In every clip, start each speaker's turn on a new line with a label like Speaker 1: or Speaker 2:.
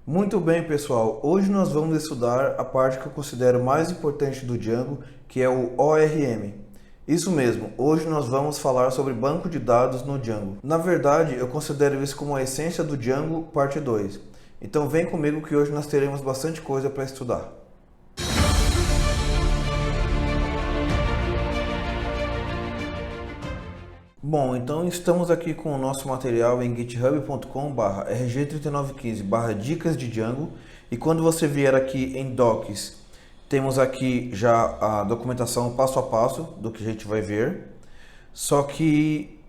Speaker 1: Muito bem, pessoal. Hoje nós vamos estudar a parte que eu considero mais importante do Django, que é o ORM. Isso mesmo, hoje nós vamos falar sobre banco de dados no Django. Na verdade, eu considero isso como a essência do Django, parte 2. Então vem comigo que hoje nós teremos bastante coisa para estudar. Bom, então estamos aqui com o nosso material em github.com/rg3915/dicas de Django, e quando você vier aqui em Docs, temos aqui já a documentação passo a passo do que a gente vai ver. Só que,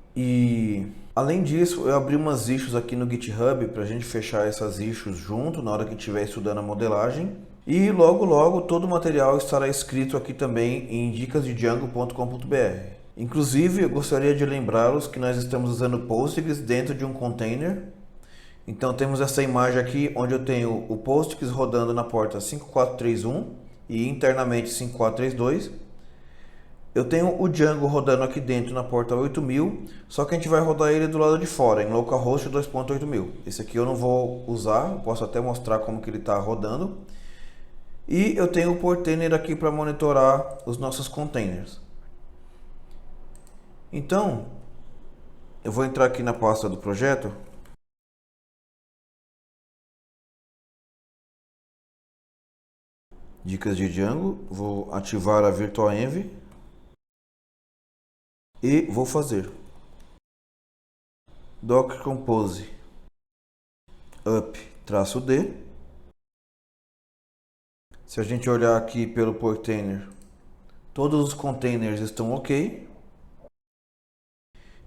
Speaker 1: além disso, eu abri umas issues aqui no GitHub para a gente fechar essas issues junto na hora que estiver estudando a modelagem. E logo logo todo o material estará escrito aqui também em dicasdedjango.com.br. Inclusive, eu gostaria de lembrá-los que nós estamos usando Postgres dentro de um container. Então temos essa imagem aqui onde eu tenho o Postgres rodando na porta 5431 e internamente 5432. Eu tenho o Django rodando aqui dentro na porta 8000, só que a gente vai rodar ele do lado de fora, em localhost 2.8000. Esse aqui eu não vou usar, eu posso até mostrar como que ele está rodando. E eu tenho o Portainer aqui para monitorar os nossos containers. Então, eu vou entrar aqui na pasta do projeto. Dicas de Django, vou ativar a VirtualEnv e vou fazer docker compose up-d. Se a gente olhar aqui pelo Portainer, todos os containers estão ok.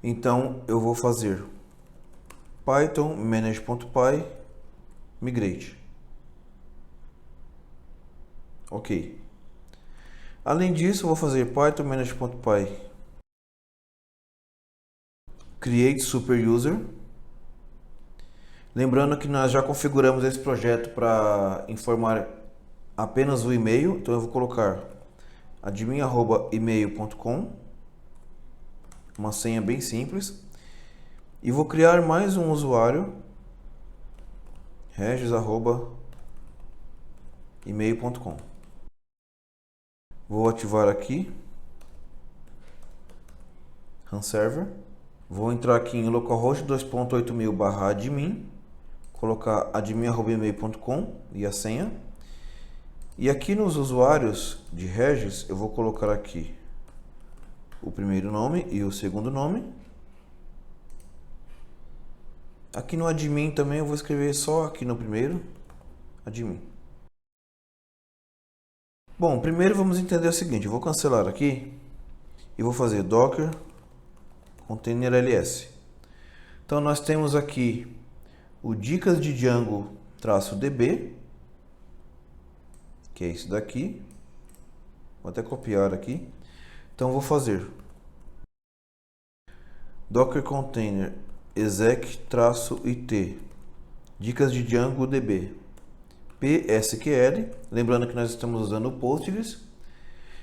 Speaker 1: Então eu vou fazer python manage.py migrate. Ok. Além disso, eu vou fazer python manage.py create super user. Lembrando que nós já configuramos esse projeto para informar apenas o e-mail, então eu vou colocar admin@email.com, uma senha bem simples, e vou criar mais um usuário, regis@email.com. Vou ativar aqui run server, vou entrar aqui em localhost 2.8000/admin, colocar admin@email.com e a senha. E aqui nos usuários de Regis, eu vou colocar aqui o primeiro nome e o segundo nome. Aqui no admin também eu vou escrever só aqui no primeiro, admin. Bom, primeiro vamos entender o seguinte, eu vou cancelar aqui e vou fazer docker container ls. Então nós temos aqui o dicas de Django-db, que é isso daqui. Vou até copiar aqui. Então vou fazer docker container exec-it dicas de Django db psql, lembrando que nós estamos usando o Postgres.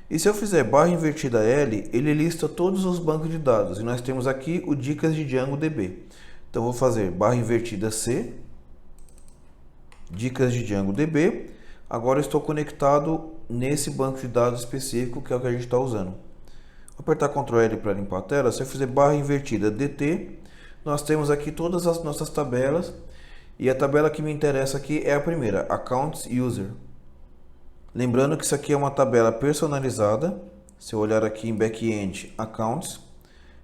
Speaker 1: E se eu fizer barra invertida L, ele lista todos os bancos de dados, e nós temos aqui o dicas de Django db. Então vou fazer barra invertida C dicas de Django db. Agora eu estou conectado nesse banco de dados específico, que é o que a gente está usando. Vou apertar Ctrl L para limpar a tela. Se eu fizer barra invertida DT, nós temos aqui todas as nossas tabelas. E a tabela que me interessa aqui é a primeira, Accounts User. Lembrando que isso aqui é uma tabela personalizada. Se eu olhar aqui em Backend Accounts,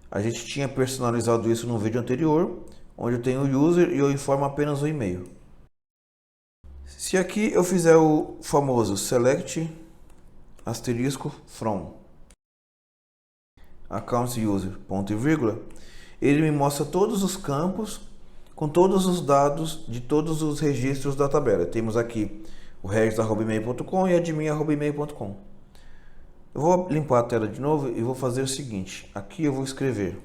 Speaker 1: a gente tinha personalizado isso no vídeo anterior, onde eu tenho o User e eu informo apenas o e-mail. Se aqui eu fizer o famoso Select asterisco from Accounts User, ponto e vírgula, ele me mostra todos os campos com todos os dados de todos os registros da tabela. Temos aqui o regis@email.com e admin@email.com. Eu vou limpar a tela de novo e vou fazer o seguinte. Aqui eu vou escrever,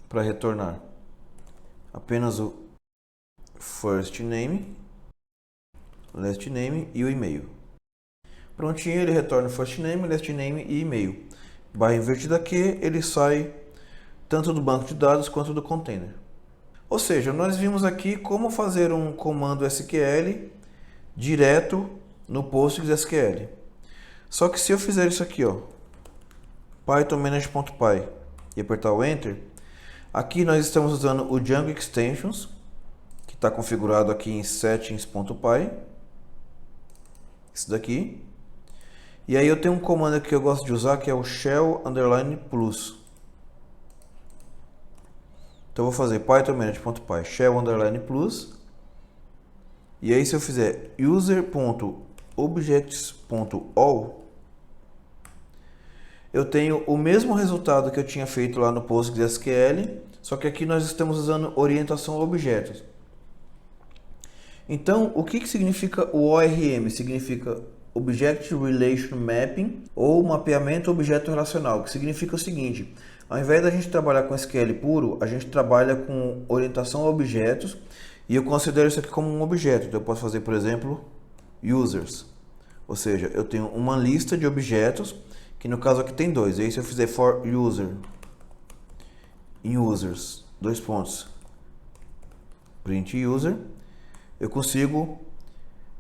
Speaker 1: para retornar, apenas o first name, last name e o e-mail. Prontinho, ele retorna o first name, last name e e-mail. Barra invertida Q, ele sai tanto do banco de dados quanto do container. Ou seja, nós vimos aqui como fazer um comando SQL direto no PostgreSQL. Só que se eu fizer isso aqui, ó, python manage.py e apertar o Enter, aqui nós estamos usando o Django Extensions, que está configurado aqui em settings.py, esse daqui. E aí eu tenho um comando que eu gosto de usar, que é o shell_plus. Então eu vou fazer python manage.py shell_plus. E aí se eu fizer user.objects.all, eu tenho o mesmo resultado que eu tinha feito lá no PostgreSQL, só que aqui nós estamos usando orientação a objetos. Então, o que significa o ORM? Significa Object Relation Mapping, ou mapeamento objeto relacional, que significa o seguinte: ao invés da gente trabalhar com SQL puro, a gente trabalha com orientação a objetos, e eu considero isso aqui como um objeto. Então eu posso fazer, por exemplo, users, ou seja, eu tenho uma lista de objetos, que no caso aqui tem dois. E aí se eu fizer for user in users, dois pontos, print user, eu consigo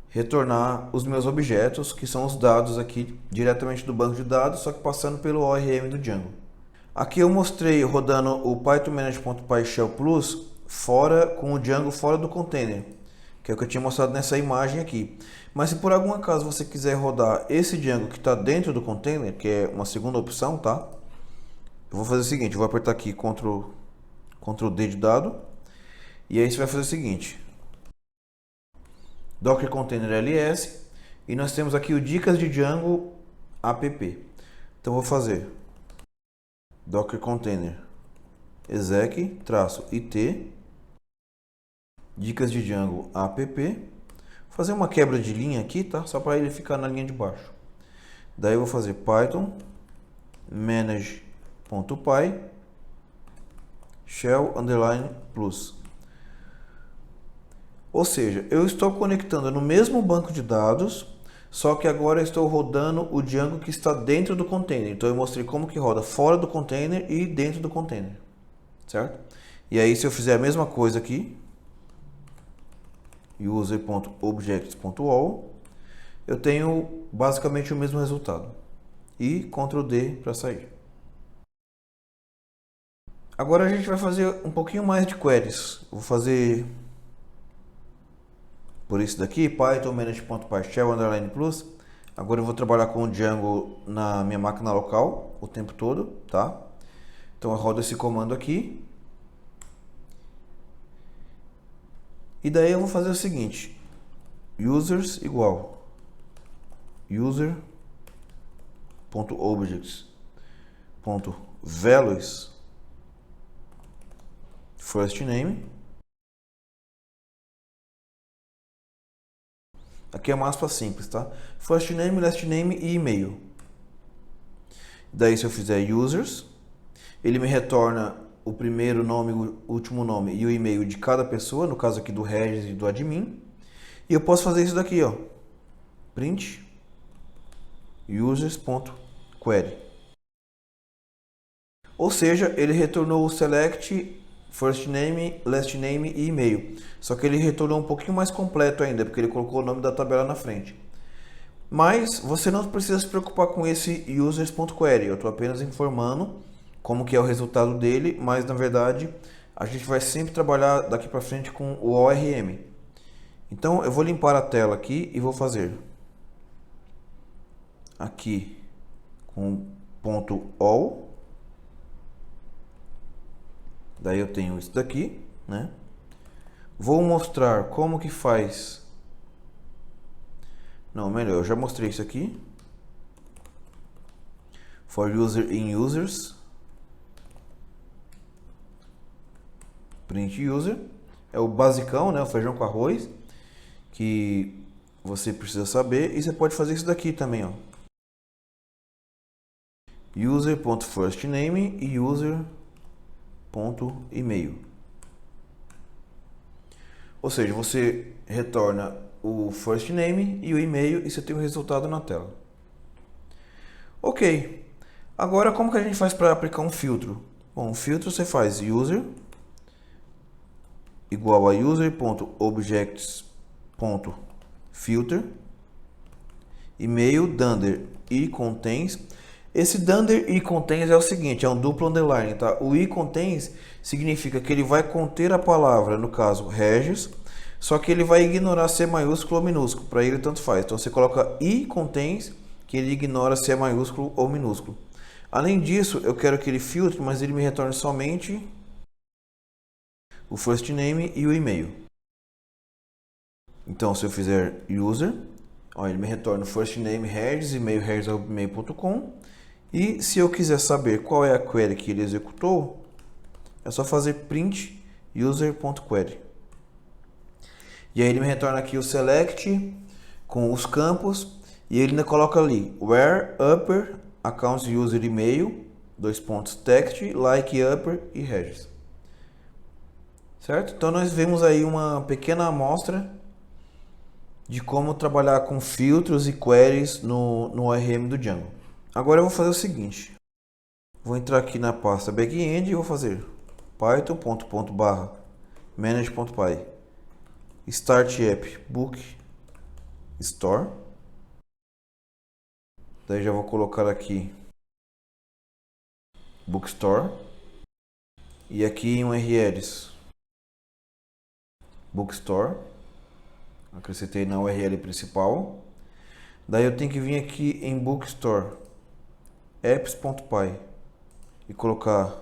Speaker 1: retornar os meus objetos, que são os dados aqui diretamente do banco de dados, só que passando pelo ORM do Django. Aqui eu mostrei rodando o python manage.py shell plus fora, com o Django fora do container, que é o que eu tinha mostrado nessa imagem aqui. Mas se por algum acaso você quiser rodar esse Django que está dentro do container, que é uma segunda opção, tá? Eu vou fazer o seguinte, eu vou apertar aqui Ctrl D de dado, e aí você vai fazer o seguinte: Docker Container ls, e nós temos aqui o dicas de Django app. Então vou fazer Docker Container exec-it dicas de Django app. Vou fazer uma quebra de linha aqui, tá? Só para ele ficar na linha de baixo. Daí eu vou fazer python manage.py shell_plus. Ou seja, eu estou conectando no mesmo banco de dados, só que agora eu estou rodando o Django que está dentro do container. Então eu mostrei como que roda fora do container e dentro do container, certo? E aí se eu fizer a mesma coisa aqui, user.objects.all, eu tenho basicamente o mesmo resultado. E Ctrl D para sair. Agora a gente vai fazer um pouquinho mais de queries. Vou fazer por isso daqui, python manage.py shell_plus. Agora eu vou trabalhar com o Django na minha máquina local o tempo todo, tá? Então eu rodo esse comando aqui. E daí eu vou fazer o seguinte: users igual user.objects.values first name. Aqui é uma aspa simples, tá? First name, last name e e-mail. Daí se eu fizer users, ele me retorna o primeiro nome, o último nome e o e-mail de cada pessoa, no caso aqui do Regis e do admin. E eu posso fazer isso daqui, ó. Print users.query. Ou seja, ele retornou o select first name, last name e e-mail. Só que ele retornou um pouquinho mais completo ainda, porque ele colocou o nome da tabela na frente. Mas você não precisa se preocupar com esse users.query. Eu estou apenas informando como que é o resultado dele, mas na verdade a gente vai sempre trabalhar daqui para frente com o ORM. Então eu vou limpar a tela aqui e vou fazer aqui com .all. Daí eu tenho isso daqui, né? Vou mostrar como que faz. Não, melhor, eu já mostrei isso aqui. For user in users. Print user. É o basicão, né? O feijão com arroz. Que você precisa saber. E você pode fazer isso daqui também, ó. User.firstname e user.email. Ou seja, você retorna o first name e o e-mail e você tem o resultado na tela. Ok. Agora como que a gente faz para aplicar um filtro? Bom, um filtro você faz user igual a user.objects.add filter, e-mail dunder e contains. Esse dunder e contains é o seguinte, é um duplo underline, tá? O e contains significa que ele vai conter a palavra, no caso Regis, só que ele vai ignorar se é maiúsculo ou minúsculo, para ele tanto faz. Então você coloca e contains, que ele ignora se é maiúsculo ou minúsculo. Além disso, eu quero que ele filtre, mas ele me retorne somente o first name e o e-mail. Então, se eu fizer user, ó, ele me retorna o first name Regis, e-mail regis@gmail.com. E se eu quiser saber qual é a query que ele executou, é só fazer print user.query. E aí ele me retorna aqui o select com os campos e ele ainda coloca ali where upper accounts user email, text, like upper e regis. Certo? Então nós vemos aí uma pequena amostra de como trabalhar com filtros e queries no ORM do Django. Agora eu vou fazer o seguinte. Vou entrar aqui na pasta backend e vou fazer python.manage.py start app book store. Daí já vou colocar aqui bookstore e aqui em URLs bookstore. Acrescentei na URL principal. Daí eu tenho que vir aqui em bookstore apps.py e colocar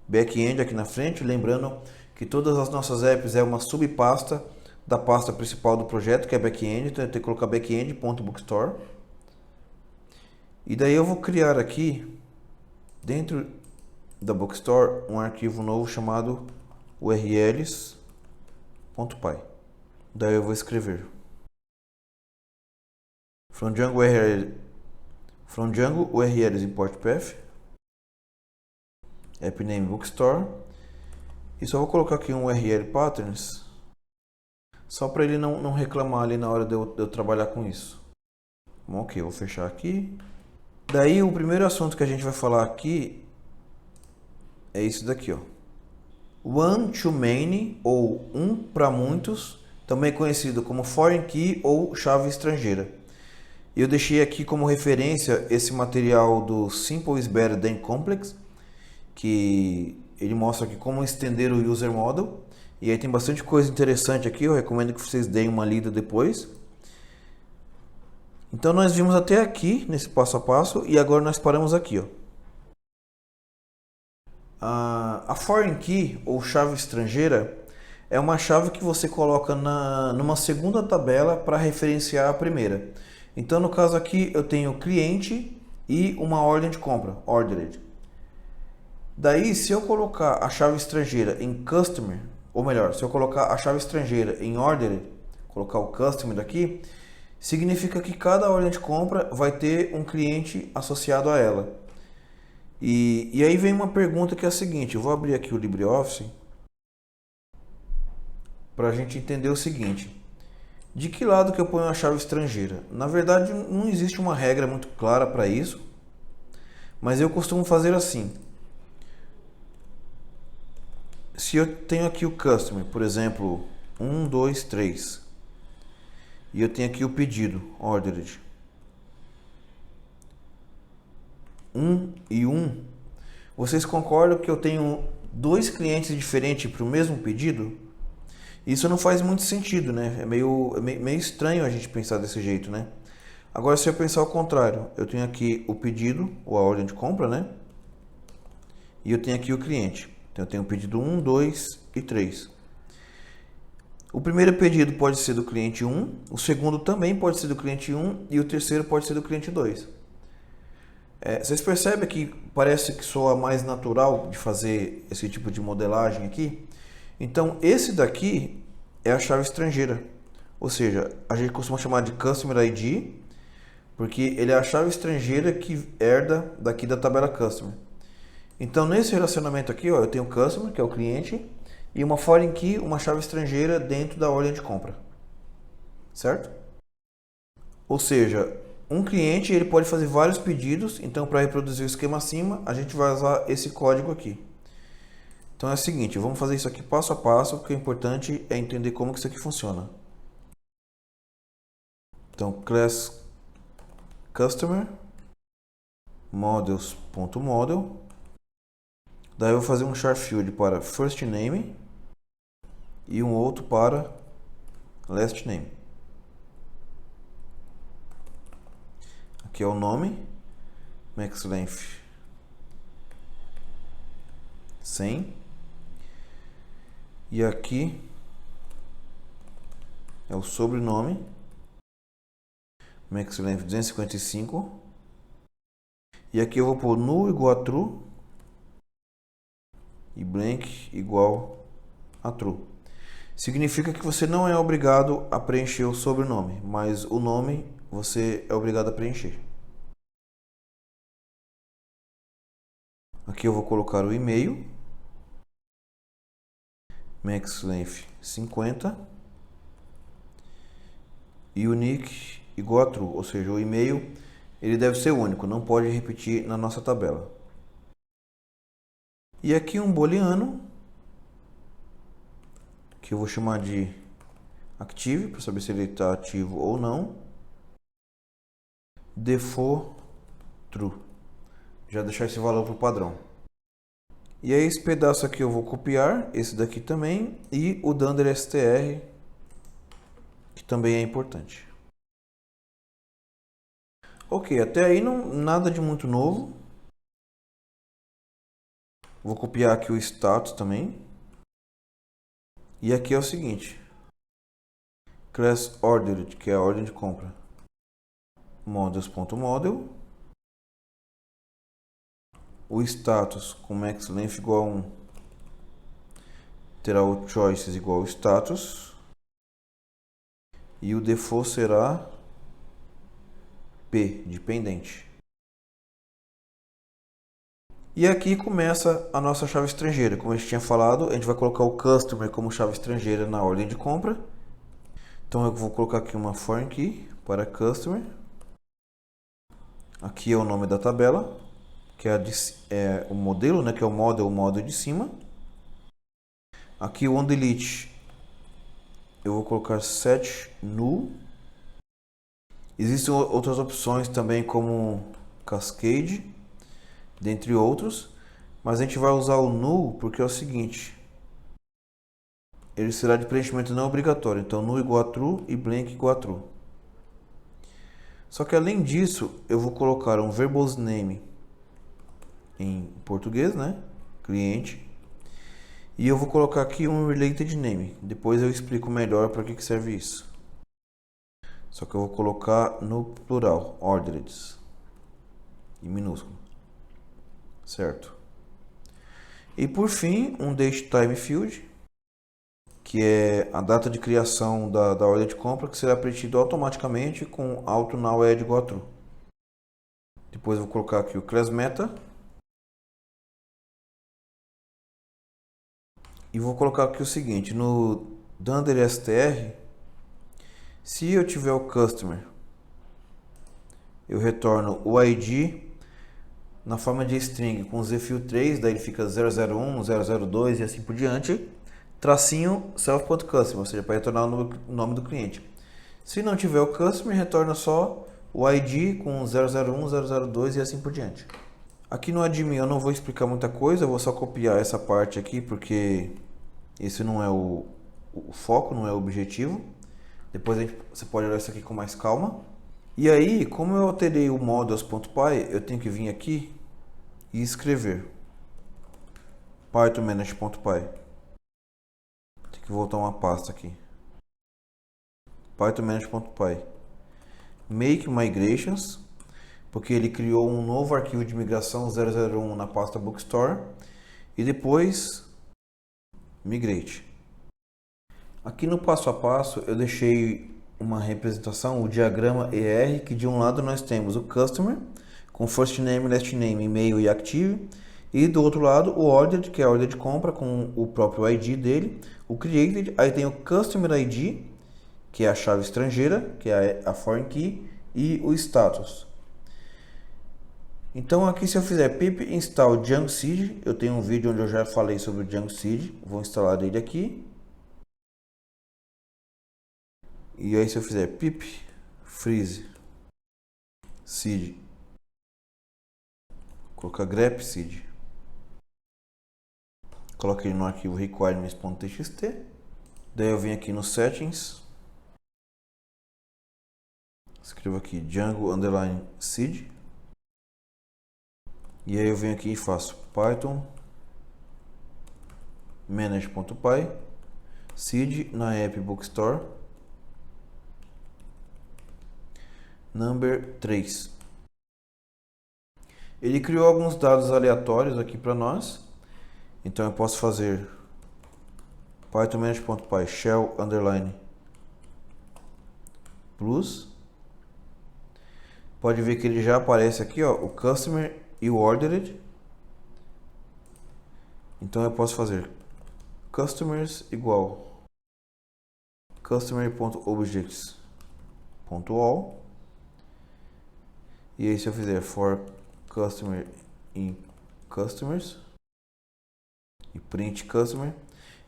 Speaker 1: backend aqui na frente, lembrando que todas as nossas apps é uma subpasta da pasta principal do projeto, que é backend, então eu tenho que colocar backend.bookstore. E daí eu vou criar aqui dentro da bookstore um arquivo novo chamado urls.py. Daí eu vou escrever from Django urls import path app name bookstore e só vou colocar aqui um url patterns só para ele não reclamar ali na hora de eu trabalhar com isso. Bom, ok, vou fechar aqui. Daí o primeiro assunto que a gente vai falar aqui é isso daqui, ó. One to many ou um para muitos, também conhecido como foreign key ou chave estrangeira. Eu deixei aqui como referência esse material do Simple is Better Than Complex, que ele mostra aqui como estender o user model. E aí tem bastante coisa interessante aqui, eu recomendo que vocês deem uma lida depois. Então nós vimos até aqui nesse passo a passo e agora nós paramos aqui, ó. A foreign key ou chave estrangeira é uma chave que você coloca numa segunda tabela para referenciar a primeira. Então no caso aqui eu tenho cliente e uma ordem de compra, ordered. Daí se eu colocar a chave estrangeira em customer, ou melhor, se eu colocar a chave estrangeira em ordered, colocar o customer aqui, significa que cada ordem de compra vai ter um cliente associado a ela. E aí vem uma pergunta que é a seguinte, eu vou abrir aqui o LibreOffice para a gente entender o seguinte. De que lado que eu ponho a chave estrangeira? Na verdade não existe uma regra muito clara para isso, mas eu costumo fazer assim. Se eu tenho aqui o customer, por exemplo, 1, 2, 3, e eu tenho aqui o pedido, ordered, 1 e 1, vocês concordam que eu tenho dois clientes diferentes para o mesmo pedido? Isso não faz muito sentido, né? É meio estranho a gente pensar desse jeito, né? Agora, se eu pensar ao contrário, eu tenho aqui o pedido, ou a ordem de compra, né? E eu tenho aqui o cliente. Então, eu tenho o pedido 1, 2 e 3. O primeiro pedido pode ser do cliente 1, o segundo também pode ser do cliente 1 e o terceiro pode ser do cliente 2. Vocês percebem que parece que soa mais natural de fazer esse tipo de modelagem aqui? Então, esse daqui é a chave estrangeira. Ou seja, a gente costuma chamar de Customer ID, porque ele é a chave estrangeira que herda daqui da tabela Customer. Então, nesse relacionamento aqui, ó, eu tenho o Customer, que é o cliente, e uma foreign key, uma chave estrangeira dentro da ordem de compra. Certo? Ou seja, um cliente ele pode fazer vários pedidos, então para reproduzir o esquema acima, a gente vai usar esse código aqui. Então é o seguinte, vamos fazer isso aqui passo a passo, porque o importante é entender como que isso aqui funciona. Então, class customer models.model. Daí eu vou fazer um char field para first name e um outro para last name. Aqui é o nome, max length 100. E aqui é o sobrenome, max length 255. E aqui eu vou pôr null igual a true e blank igual a true. Significa que você não é obrigado a preencher o sobrenome, mas o nome você é obrigado a preencher. Aqui eu vou colocar o e-mail, max length 50 e unique igual a true, ou seja, o e-mail ele deve ser único, não pode repetir na nossa tabela. E aqui um booleano que eu vou chamar de active para saber se ele está ativo ou não. Default true, já deixar esse valor para o padrão. E aí esse pedaço aqui eu vou copiar, esse daqui também, e o dunder str, que também é importante. Ok, até aí nada de muito novo. Vou copiar aqui o status também. E aqui é o seguinte, class ordered, que é a ordem de compra, models.model, o status com max length igual a 1 terá o choices igual ao status e o default será P, de pendente. E aqui começa a nossa chave estrangeira. Como a gente tinha falado, a gente vai colocar o customer como chave estrangeira na ordem de compra. Então eu vou colocar aqui uma foreign key para customer. Aqui é o nome da tabela, que é o modelo, né, que é o model de cima. Aqui o onDelete, eu vou colocar set null. Existem outras opções também como cascade, dentre outros, mas a gente vai usar o null porque é o seguinte, ele será de preenchimento não obrigatório, então null igual a true e blank igual a true. Só que além disso, eu vou colocar um verbose name em português, né, cliente, e eu vou colocar aqui um related name, depois eu explico melhor para que serve isso. Só que eu vou colocar no plural, ordered, em minúsculo, certo? E por fim, um datetime field, que é a data de criação da ordem de compra, que será preenchido automaticamente com auto now add igual a true. Depois eu vou colocar aqui o class meta. E vou colocar aqui o seguinte, no dunder str, se eu tiver o customer, eu retorno o ID na forma de string com zfill3, daí ele fica 001, 002 e assim por diante, tracinho self.customer, ou seja, para retornar o nome do cliente. Se não tiver o customer, retorna só o ID com 001, 002 e assim por diante. Aqui no admin eu não vou explicar muita coisa, eu vou só copiar essa parte aqui, porque esse não é o foco, não é o objetivo. Depois você pode olhar isso aqui com mais calma. E aí, como eu alterei o models.py, eu tenho que vir aqui e escrever python-manage.py. Tem que voltar uma pasta aqui. python-manage.py make migrations, porque ele criou um novo arquivo de migração 001 na pasta bookstore, e depois migrate. Aqui no passo a passo eu deixei uma representação, o diagrama ER, que de um lado nós temos o customer com first name, last name, e-mail e active, e do outro lado o ordered, que é a ordem de compra com o próprio ID dele, o created, aí tem o customer ID, que é a chave estrangeira, que é a foreign key, e o status. Então aqui, se eu fizer pip install Django Seed, eu tenho um vídeo onde eu já falei sobre o Django Seed, vou instalar ele aqui. E aí, se eu fizer pip freeze seed, colocar grep seed, coloquei no arquivo requirements.txt, daí eu venho aqui no settings, escrevo aqui Django underline seed, e aí eu venho aqui e faço python manage.py seed na app bookstore number 3. Ele criou alguns dados aleatórios aqui para nós, então eu posso fazer python manage.py shell underline plus. Pode ver que ele já aparece aqui, ó, o customer e o ordered. Então eu posso fazer customers igual customer.objects.all, e aí se eu fizer for customer in customers e print customer,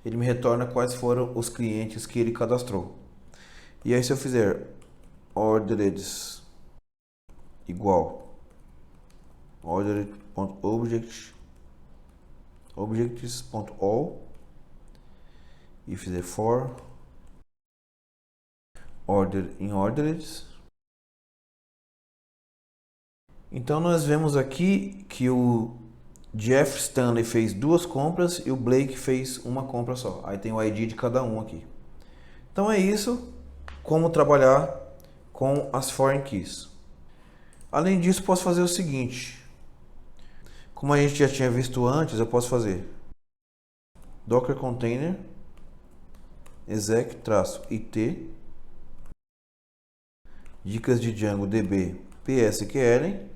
Speaker 1: ele me retorna quais foram os clientes que ele cadastrou. E aí se eu fizer ordered igual objects.all e fizer for order in ordered, então nós vemos aqui que o Jeff Stanley fez 2 compras e o Blake fez uma compra só. Aí tem o ID de cada um aqui. Então é isso, como trabalhar com as foreign keys. Além disso, posso fazer o seguinte. Como a gente já tinha visto antes, eu posso fazer docker container exec-it dicas de Django db psql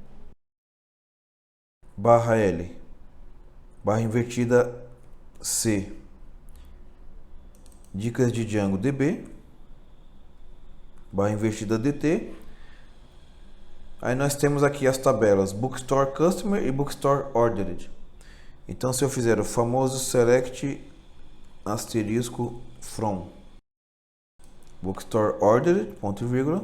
Speaker 1: /l /invertida c dicas de Django db /invertida dt. Aí nós temos aqui as tabelas Bookstore Customer e Bookstore Ordered. Então se eu fizer o famoso select asterisco from Bookstore Ordered, ponto e vírgula,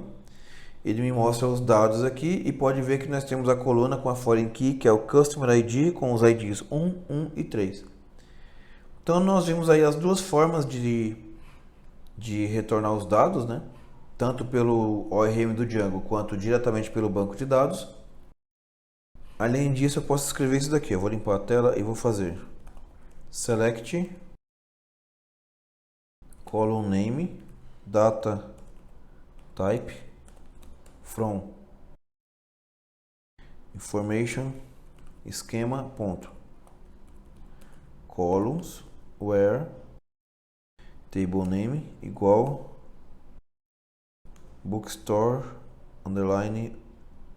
Speaker 1: ele me mostra os dados aqui e pode ver que nós temos a coluna com a foreign key, que é o Customer ID, com os IDs 1, 1 e 3. Então nós vimos aí as duas formas de retornar os dados, né? Tanto pelo ORM do Django quanto diretamente pelo banco de dados. Além disso, eu posso escrever isso daqui. Eu vou limpar a tela e vou fazer select column name data type from information schema ponto columns where table name igual bookstore underline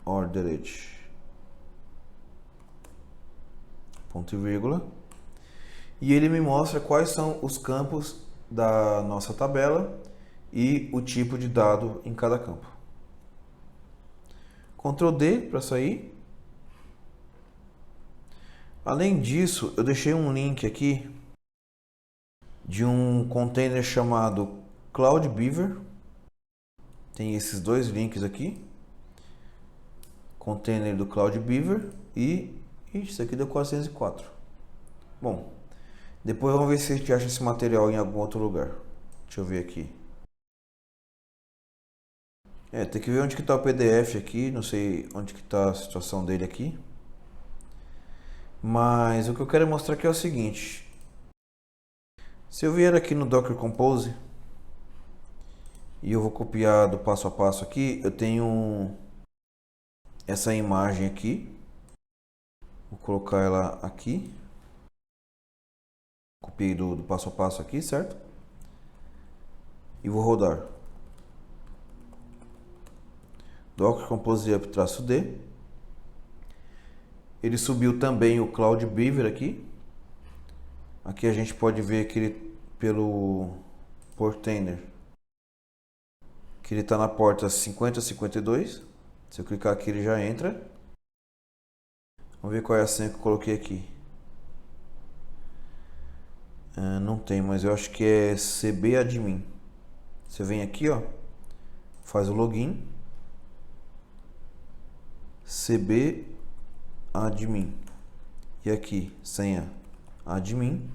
Speaker 1: ordered, ponto e vírgula, e ele me mostra quais são os campos da nossa tabela e o tipo de dado em cada campo. Ctrl D para sair. Além disso, eu deixei um link aqui de um container chamado Cloud Beaver. Tem esses dois links aqui. Container do Cloud Beaver e isso aqui deu 404. Bom, depois vamos ver se a gente acha esse material em algum outro lugar. Deixa eu ver aqui. Tem que ver onde que está o PDF aqui, não sei onde que está a situação dele aqui. Mas o que eu quero mostrar aqui é o seguinte. Se eu vier aqui no Docker Compose e eu vou copiar do passo a passo aqui, eu tenho essa imagem aqui. Vou colocar ela aqui. Copiei do passo a passo aqui, certo? E vou rodar. Docker Compose up-d. Ele subiu também o Cloud Beaver aqui. Aqui a gente pode ver que ele, pelo portainer, que ele está na porta 5052. Se eu clicar aqui ele já entra. Vamos ver qual é a senha que eu coloquei aqui. Não tem, mas eu acho que é cbadmin. Você vem aqui, ó, faz o login. cb admin. E aqui, senha admin.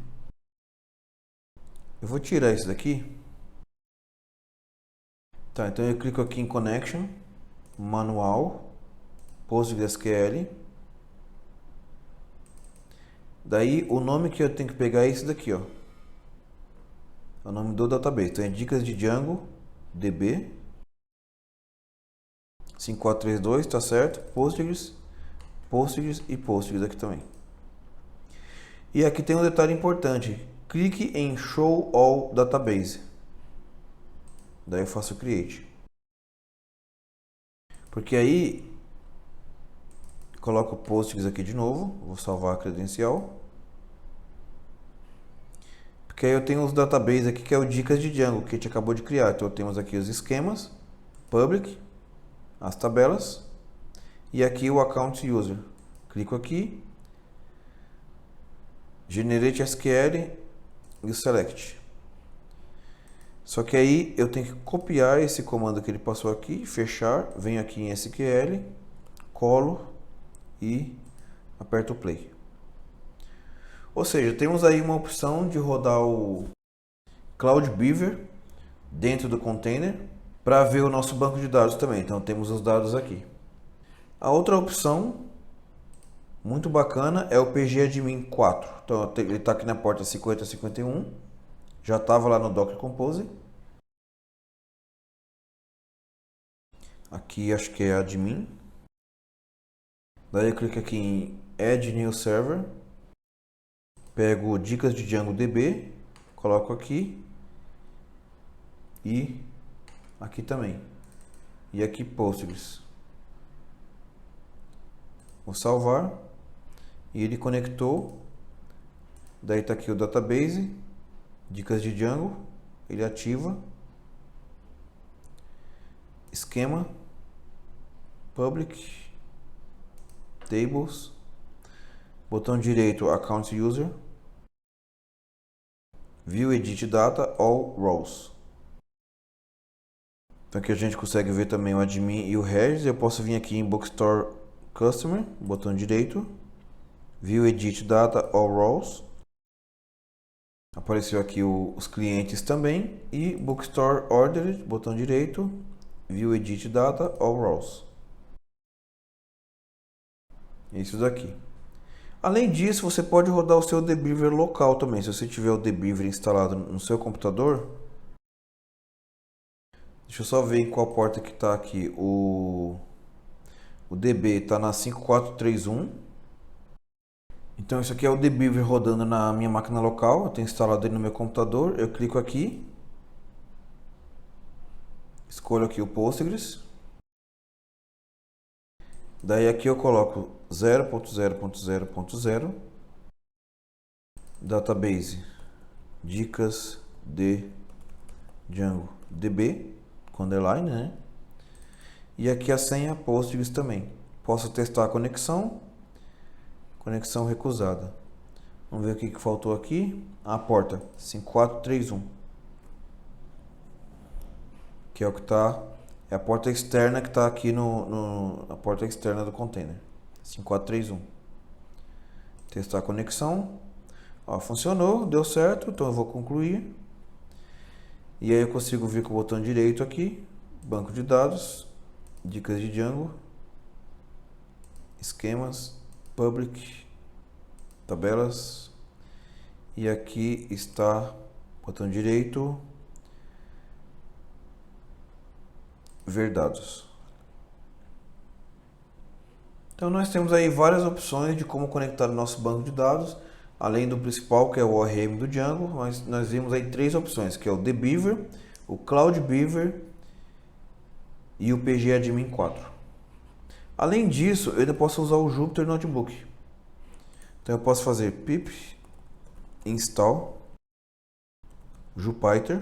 Speaker 1: Eu vou tirar isso daqui. Tá, então eu clico aqui em Connection, Manual, PostgreSQL. Daí o nome que eu tenho que pegar é esse daqui, ó. É o nome do database. Então é dicas de Django, DB 5432, tá certo? Postgres e Postgres aqui também. E aqui tem um detalhe importante. Clique em Show All Database. Daí eu faço Create. Porque aí coloco o Postgres aqui de novo. Vou salvar a credencial. Porque aí eu tenho os databases aqui que é o Dicas de Django que a gente acabou de criar. Então temos aqui os esquemas, Public, as tabelas e aqui o Account User. Clico aqui, Generate SQL e Select. Só que aí eu tenho que copiar esse comando que ele passou aqui, fechar, venho aqui em SQL, colo e aperto o Play. Ou seja, temos aí uma opção de rodar o Cloud Beaver dentro do container para ver o nosso banco de dados também. Então temos os dados aqui. A outra opção muito bacana é o pgadmin 4. Então ele está aqui na porta 5051. Já estava lá no Docker Compose. Aqui acho que é admin. Daí eu clico aqui em Add New Server. Pego dicas de Django DB. Coloco aqui. E aqui também. E aqui Postgres. Vou salvar. E ele conectou. Daí está aqui o database. Dicas de Django. Ele ativa. Esquema. Public. Tables. Botão direito Account User. View Edit Data All Rows. Então aqui a gente consegue ver também o admin e o regis. Eu posso vir aqui em Bookstore Customer, botão direito, View Edit Data All Rows. Apareceu aqui os clientes também e Bookstore Ordered, botão direito, View Edit Data All Rows. Isso daqui. Além disso, você pode rodar o seu Debeaver local também. Se você tiver o Debeaver instalado no seu computador, deixa eu só ver em qual porta que está aqui. O DB está na 5431. Então isso aqui é o Debeaver rodando na minha máquina local. Eu tenho instalado ele no meu computador. Eu clico aqui. Escolho aqui o Postgres. Daí aqui eu coloco 0.0.0.0 Database Dicas de Django DB com underline, né? E aqui a senha Postgres também. Posso testar a conexão. Conexão recusada. Vamos ver o que faltou aqui. A porta 5431. Que é o que está. É a porta externa que está aqui a porta externa do container. 5431. Testar a conexão. Ó, funcionou, deu certo. Então eu vou concluir. E aí eu consigo vir com o botão direito aqui. Banco de dados. Dicas de Django. Esquemas. Public. Tabelas. E aqui está botão direito. Ver dados. Então nós temos aí várias opções de como conectar o nosso banco de dados, além do principal que é o ORM do Django, mas nós vimos aí três opções, que é o Debeaver, o Cloud Beaver e o pgadmin 4. Além disso, eu ainda posso usar o Jupyter Notebook. Então eu posso fazer pip install Jupyter.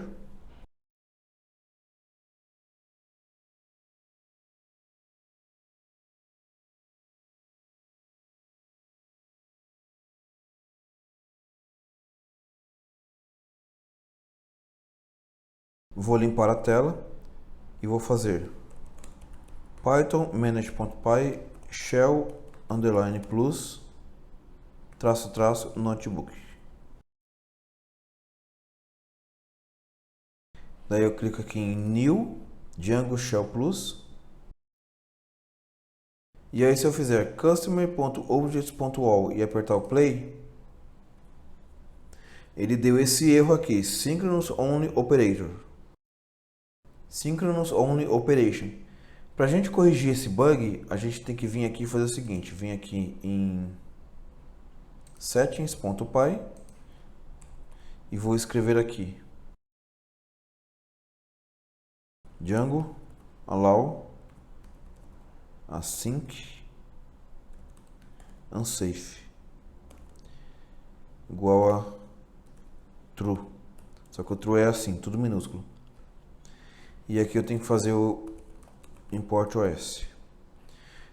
Speaker 1: Vou limpar a tela e vou fazer python manage.py shell underline plus traço traço notebook. Daí eu clico aqui em New Django Shell Plus. E aí se eu fizer customer.objects.all e apertar o play, ele deu esse erro aqui, Synchronous Only Operator. Synchronous Only Operation. Para a gente corrigir esse bug, a gente tem que vir aqui e fazer o seguinte, vim aqui em settings.py e vou escrever aqui Django allow async unsafe igual a true. Só que o true é assim, tudo minúsculo. E aqui eu tenho que fazer o import OS.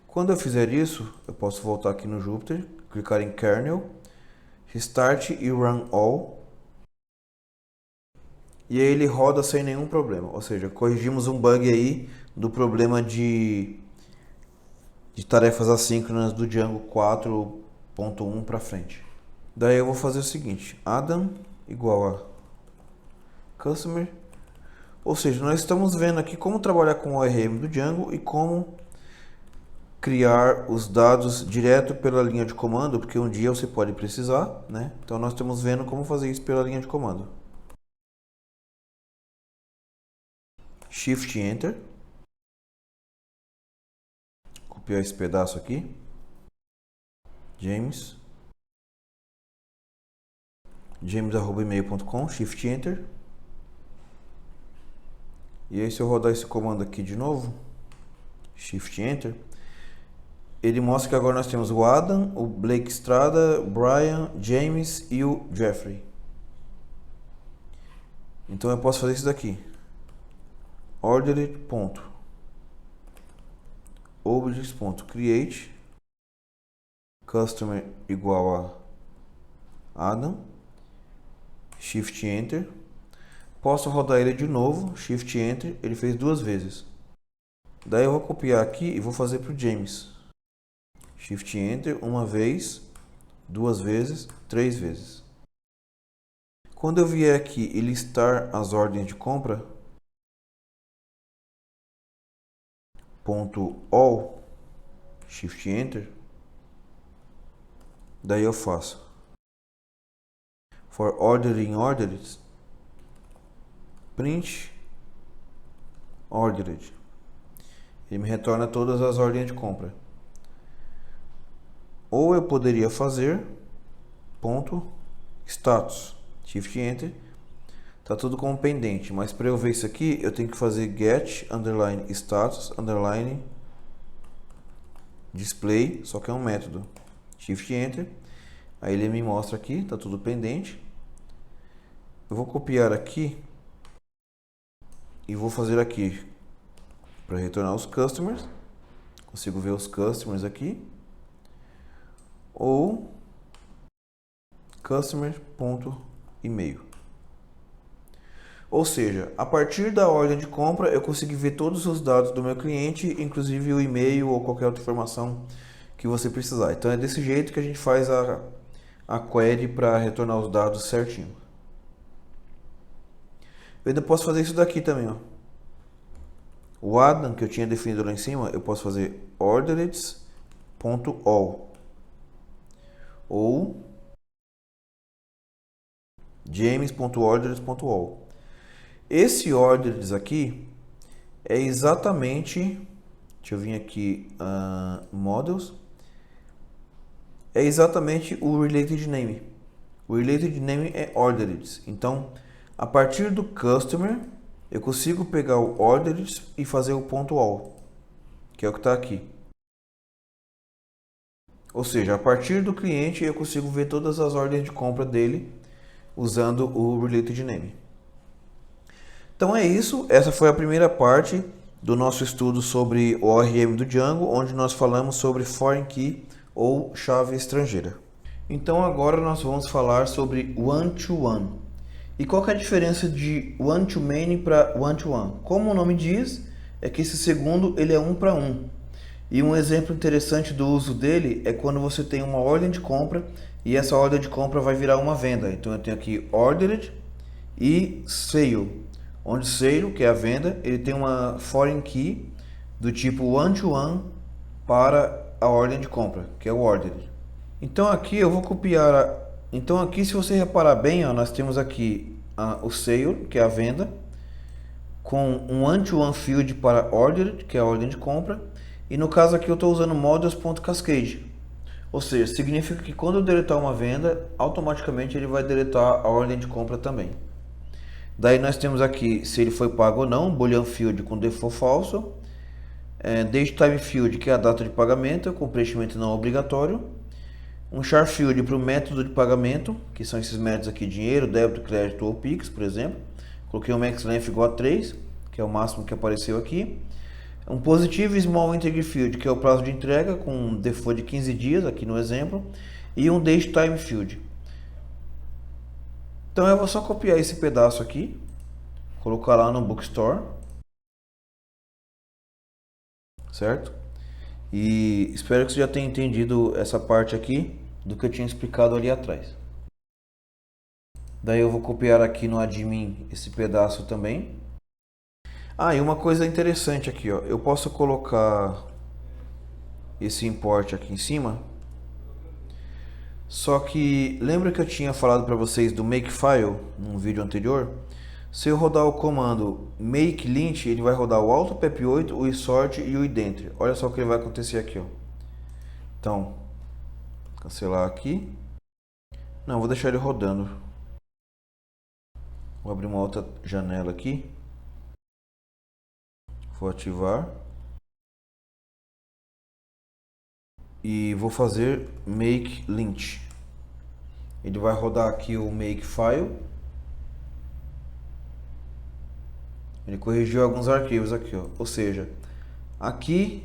Speaker 1: Quando eu fizer isso, eu posso voltar aqui no Jupyter, clicar em kernel, restart e run all. E aí ele roda sem nenhum problema. Ou seja, corrigimos um bug aí do problema de tarefas assíncronas do Django 4.1 para frente. Daí eu vou fazer o seguinte, Adam igual a customer. Ou seja, nós estamos vendo aqui como trabalhar com o ORM do Django e como criar os dados direto pela linha de comando, porque um dia você pode precisar, né? Então nós estamos vendo como fazer isso pela linha de comando. Shift Enter. Copiar esse pedaço aqui. James@email.com, Shift Enter. E aí se eu rodar esse comando aqui de novo, Shift Enter, ele mostra que agora nós temos o Adam, o Blake Estrada, o Brian, James e o Jeffrey. Então eu posso fazer isso daqui. Ordered.objects.create customer igual a Adam, Shift Enter. Posso rodar ele de novo, Shift Enter, ele fez duas vezes. Daí eu vou copiar aqui e vou fazer para o James. Shift Enter, uma vez, duas vezes, três vezes. Quando eu vier aqui e listar as ordens de compra, .all, Shift Enter, daí eu faço for ordering ordered, print ordered. Ele me retorna todas as ordens de compra. Ou eu poderia fazer ponto status, Shift Enter, tá tudo como pendente, mas para eu ver isso aqui eu tenho que fazer get underline status underline display, só que é um método. Shift Enter, aí ele me mostra aqui, tá tudo pendente. Eu vou copiar aqui e vou fazer aqui para retornar os customers. Consigo ver os customers aqui. Ou customer.email. Ou seja, a partir da ordem de compra eu consegui ver todos os dados do meu cliente, inclusive o e-mail ou qualquer outra informação que você precisar. Então é desse jeito que a gente faz a query para retornar os dados certinho. Eu ainda posso fazer isso daqui também, ó. O Adam que eu tinha definido lá em cima, eu posso fazer ordereds.all ou james.ordereds.all. Esse ordereds aqui é exatamente, deixa eu vir aqui, models, é exatamente o related name. O related name é ordereds. Então, a partir do customer, eu consigo pegar o ordereds e fazer o .all, que é o que está aqui. Ou seja, a partir do cliente eu consigo ver todas as ordens de compra dele usando o related name. Então é isso, essa foi a primeira parte do nosso estudo sobre o ORM do Django, onde nós falamos sobre foreign key ou chave estrangeira. Então agora nós vamos falar sobre one-to-one. E qual que é a diferença de one-to-many para one-to-one? Como o nome diz, é que esse segundo ele é um para um. E um exemplo interessante do uso dele é quando você tem uma ordem de compra e essa ordem de compra vai virar uma venda. Então eu tenho aqui ordered e sale, onde sale, que é a venda, ele tem uma foreign key do tipo one-to-one para a ordem de compra, que é o ordered. Então aqui eu vou copiar, então aqui se você reparar bem, ó, nós temos aqui o sale, que é a venda, com um one-to-one field para ordered, que é a ordem de compra, e no caso aqui eu estou usando models.cascade, ou seja, significa que quando eu deletar uma venda, automaticamente ele vai deletar a ordem de compra também. Daí nós temos aqui se ele foi pago ou não, boolean field com default falso, date time field, que é a data de pagamento, com preenchimento não obrigatório, um char field para o método de pagamento, que são esses métodos aqui, dinheiro, débito, crédito ou Pix, por exemplo. Coloquei um max length igual a 3, que é o máximo que apareceu aqui. Um positivo small integer field, que é o prazo de entrega, com default de 15 dias, aqui no exemplo. E um date time field. Então eu vou só copiar esse pedaço aqui, colocar lá no Bookstore, certo? E espero que você já tenha entendido essa parte aqui do que eu tinha explicado ali atrás. Daí eu vou copiar aqui no admin esse pedaço também. Ah, e uma coisa interessante aqui, ó, eu posso colocar esse import aqui em cima. Só que lembra que eu tinha falado para vocês do makefile num vídeo anterior? Se eu rodar o comando makelint, ele vai rodar o autopep8, o isort e o identre. Olha só o que vai acontecer aqui, ó. Então, cancelar aqui. Não, vou deixar ele rodando. Vou abrir uma outra janela aqui. Vou ativar. E vou fazer makelint. Ele vai rodar aqui o makefile. Ele corrigiu alguns arquivos aqui, ó. Ou seja, aqui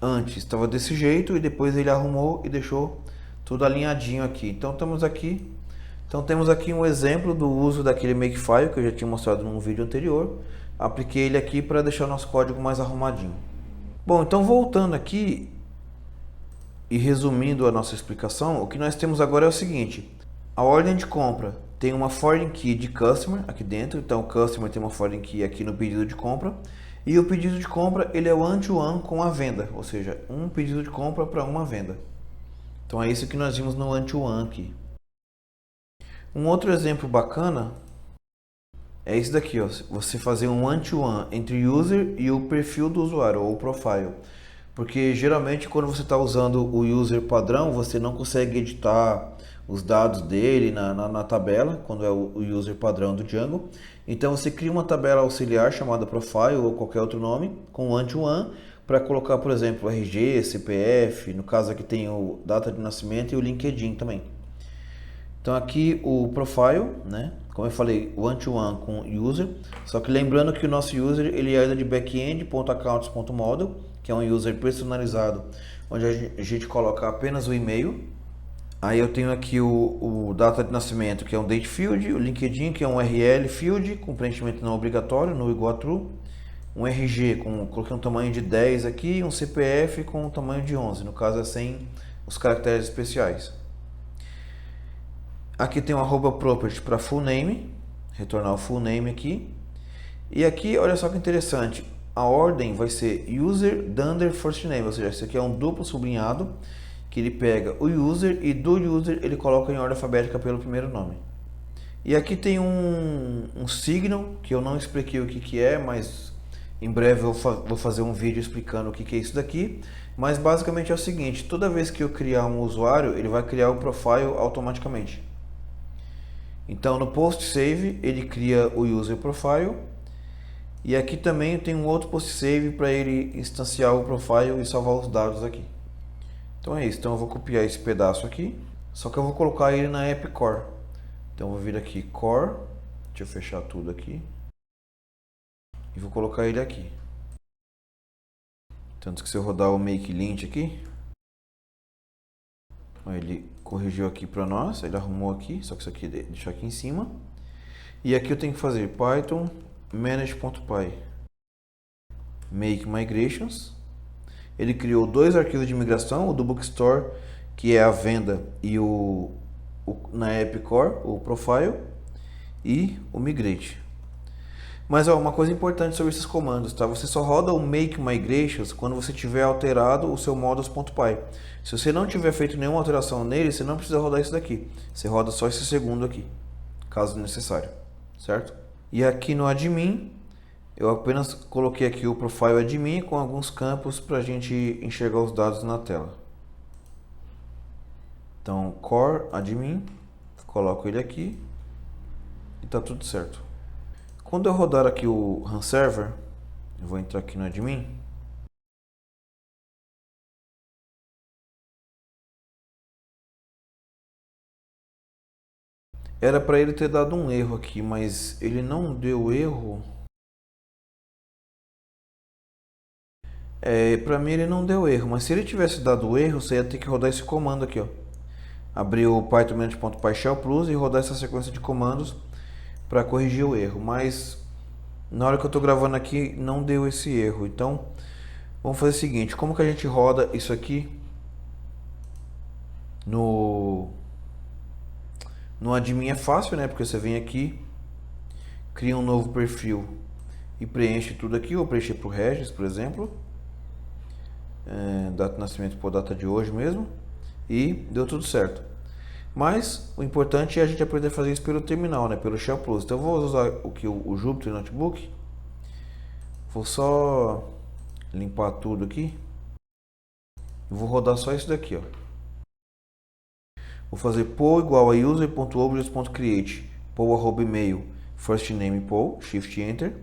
Speaker 1: antes estava desse jeito e depois ele arrumou e deixou tudo alinhadinho aqui. Então temos aqui um exemplo do uso daquele makefile que eu já tinha mostrado num vídeo anterior. Apliquei ele aqui para deixar o nosso código mais arrumadinho. Bom, então voltando aqui e resumindo a nossa explicação, o que nós temos agora é o seguinte: a ordem de compra tem uma foreign key de customer aqui dentro, então o customer tem uma foreign key aqui no pedido de compra, e o pedido de compra ele é one-to-one com a venda, ou seja, um pedido de compra para uma venda. Então é isso que nós vimos no one-to-one aqui. Um outro exemplo bacana é esse daqui, ó, você fazer um one-to-one entre o user e o perfil do usuário, ou o profile. Porque geralmente quando você está usando o user padrão, você não consegue editar os dados dele na tabela, quando é o user padrão do Django. Então você cria uma tabela auxiliar chamada profile ou qualquer outro nome, com one-to-one, para colocar, por exemplo, RG, CPF, no caso aqui tem o data de nascimento e o LinkedIn também. Então aqui o profile, né? Como eu falei, one-to-one com user, só que lembrando que o nosso user ele é de backend.accounts.model, que é um user personalizado, onde a gente coloca apenas o e-mail. Aí eu tenho aqui o data de nascimento, que é um date field, o LinkedIn, que é um URL field, com preenchimento não obrigatório, no igual a true, um RG, coloquei um tamanho de 10 aqui, um CPF com um tamanho de 11, no caso é sem os caracteres especiais. Aqui tem um arroba property para full name, retornar o full name aqui. E aqui, olha só que interessante, a ordem vai ser user dunder first name, ou seja, isso aqui é um duplo sublinhado, que ele pega o user e do user ele coloca em ordem alfabética pelo primeiro nome. E aqui tem um signal, que eu não expliquei o que é, mas em breve eu vou fazer um vídeo explicando o que é isso daqui. Mas basicamente é o seguinte, toda vez que eu criar um usuário, ele vai criar o profile automaticamente. Então no post save ele cria o user profile. E aqui também tem um outro post save para ele instanciar o profile e salvar os dados aqui. Então é isso, então eu vou copiar esse pedaço aqui, só que eu vou colocar ele na app core. Então eu vou vir aqui core, deixa eu fechar tudo aqui, e vou colocar ele aqui. Tanto que se eu rodar o makelint aqui, ele corrigiu aqui para nós, ele arrumou aqui, só que isso aqui deixar aqui em cima. E aqui eu tenho que fazer python manage.py make migrations. Ele criou dois arquivos de migração, o do Bookstore, que é a venda, e na Epicor, o Profile, e o Migrate. Mas ó, uma coisa importante sobre esses comandos, tá? Você só roda o Make Migrations quando você tiver alterado o seu models.py. Se você não tiver feito nenhuma alteração nele, você não precisa rodar isso daqui. Você roda só esse segundo aqui, caso necessário, certo? E aqui no admin, eu apenas coloquei aqui o Profile admin com alguns campos para a gente enxergar os dados na tela. Então, core admin, coloco ele aqui e tá tudo certo. Quando eu rodar aqui o run server, eu vou entrar aqui no admin. Era para ele ter dado um erro aqui, mas ele não deu erro. Para mim ele não deu erro, mas se ele tivesse dado erro, você ia ter que rodar esse comando aqui, ó. Abrir o python-py shell plus e rodar essa sequência de comandos para corrigir o erro, mas na hora que eu estou gravando aqui não deu esse erro. Então vamos fazer o seguinte, como que a gente roda isso aqui no admin? É fácil, né? Porque você vem aqui, cria um novo perfil e preenche tudo aqui. Eu vou preencher para o Regis, por exemplo, data de nascimento por data de hoje mesmo, e deu tudo certo. Mas o importante é a gente aprender a fazer isso pelo terminal, né? Pelo Shell Plus. Então eu vou usar o Jupyter Notebook. Vou só limpar tudo aqui. Vou rodar só isso daqui, ó. Vou fazer poll igual a user.objects.create poll@email first name poll, shift enter.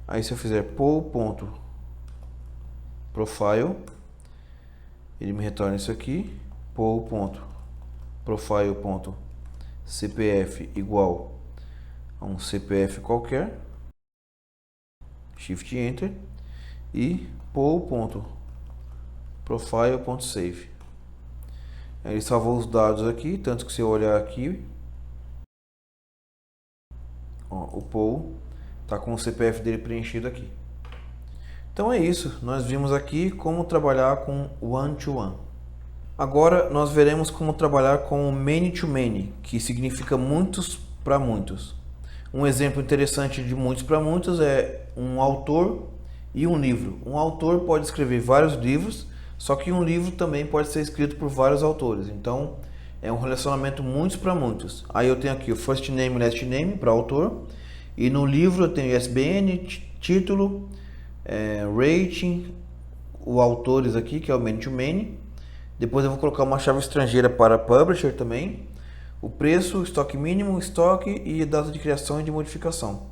Speaker 1: Aí se eu fizer poll.profile, ele me retorna isso aqui, poll.profile.cpf igual a um CPF qualquer, shift enter, e poll.profile.save. Ele salvou os dados aqui, tanto que se eu olhar aqui, ó, o poll está com o CPF dele preenchido aqui. Então é isso, nós vimos aqui como trabalhar com one-to-one. Agora nós veremos como trabalhar com many-to-many, que significa muitos para muitos. Um exemplo interessante de muitos para muitos é um autor e um livro. Um autor pode escrever vários livros, só que um livro também pode ser escrito por vários autores. Então é um relacionamento muitos para muitos. Aí eu tenho aqui o first name e last name para autor, e no livro eu tenho ISBN, título, rating, o autores aqui, que é o many-to-many. Depois eu vou colocar uma chave estrangeira para publisher também, o preço, estoque mínimo, estoque e data de criação e de modificação.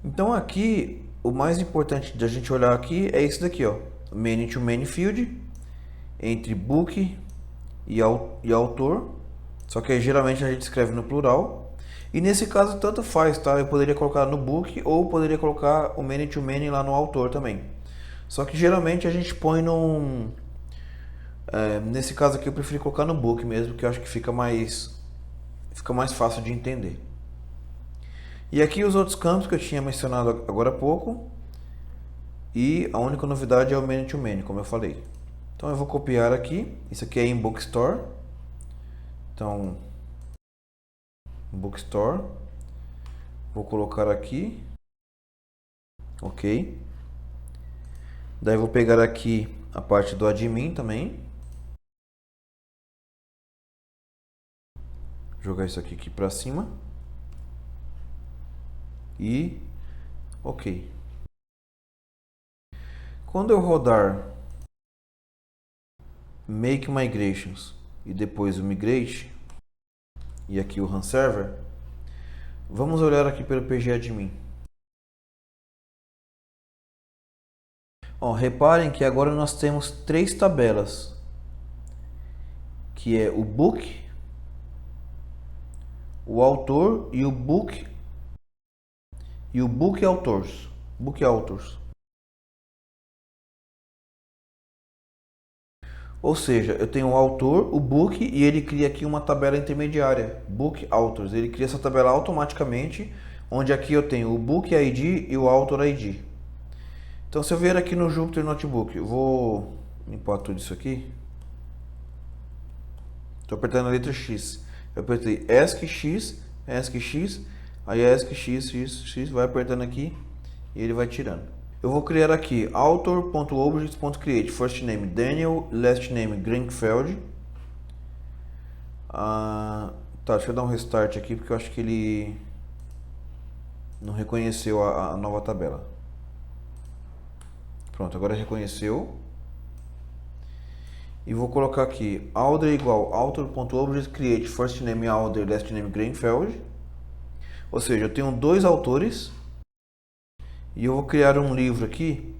Speaker 1: Então aqui, o mais importante de a gente olhar aqui é isso daqui, ó, many-to-many field, entre book e autor, só que aí, geralmente a gente escreve no plural. E nesse caso tanto faz, tá? Eu poderia colocar no book ou poderia colocar o many-to-many lá no autor também. Só que geralmente a gente põe num... nesse caso aqui eu prefiro colocar no book mesmo, que eu acho que fica mais fácil de entender. E aqui os outros campos que eu tinha mencionado agora há pouco. E a única novidade é o many-to-many, como eu falei. Então eu vou copiar aqui. Isso aqui é em Bookstore. Então, Bookstore. Vou colocar aqui. Ok. Daí vou pegar aqui a parte do admin também. Jogar isso aqui para cima. E ok. Quando eu rodar Make Migrations e depois o Migrate e aqui o Run Server, vamos olhar aqui pelo pgadmin. Ó, reparem que agora nós temos três tabelas, que é o book, o autor e o book authors. Book authors. Ou seja, eu tenho o autor, o book, e ele cria aqui uma tabela intermediária, book authors. Ele cria essa tabela automaticamente, onde aqui eu tenho o book ID e o author ID. Então se eu vier aqui no Jupyter Notebook, eu vou limpar tudo isso aqui. Estou apertando a letra X. Eu apertei ESC X, ESC X, aí ESC X, X, X, vai apertando aqui e ele vai tirando. Eu vou criar aqui author.objects.create, first name Daniel, last name Greenfeld. Tá, deixa eu dar um restart aqui porque eu acho que ele não reconheceu a nova tabela. Pronto, agora reconheceu. E vou colocar aqui Alder igual author.objects.create, first name Alder, last name Greenfeld. Ou seja, eu tenho dois autores. E eu vou criar um livro aqui,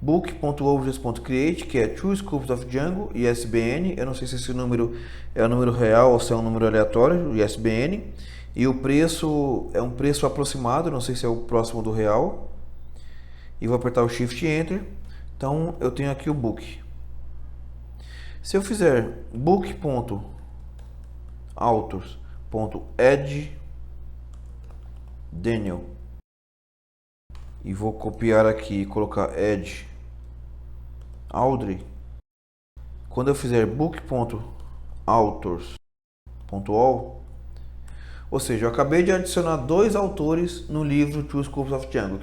Speaker 1: book.objects.create, que é Two Scopes of Django, ISBN. Eu não sei se esse número é um número real ou se é um número aleatório, ISBN. E o preço é um preço aproximado, não sei se é o próximo do real. E vou apertar o Shift Enter. Então eu tenho aqui o book. Se eu fizer book.authors.add Daniel e vou copiar aqui e colocar add Audrey, quando eu fizer book.authors.all, ou seja, eu acabei de adicionar dois autores no livro Two Scopes of Django,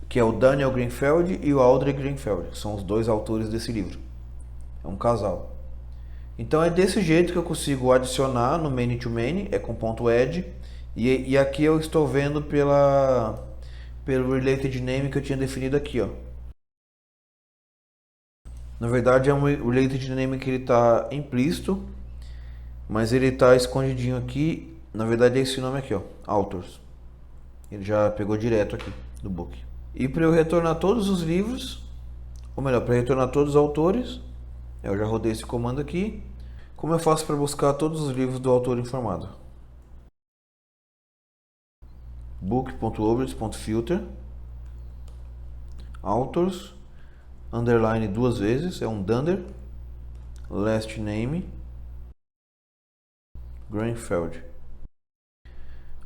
Speaker 1: que é o Daniel Greenfeld e o Audrey Greenfeld, que são os dois autores desse livro. É um casal. Então é desse jeito que eu consigo adicionar no many to many, é com ponto .add, e aqui eu estou vendo pelo related name que eu tinha definido aqui, ó. Na verdade é um related name que ele está implícito, mas ele está escondidinho aqui. Na verdade é esse nome aqui, ó, authors. Ele já pegou direto aqui do book. E para eu retornar todos os livros, ou melhor, para retornar todos os autores, eu já rodei esse comando aqui. Como eu faço para buscar todos os livros do autor informado? book.objects.filter authors, underline duas vezes, é um dunder, last name Greenfeld.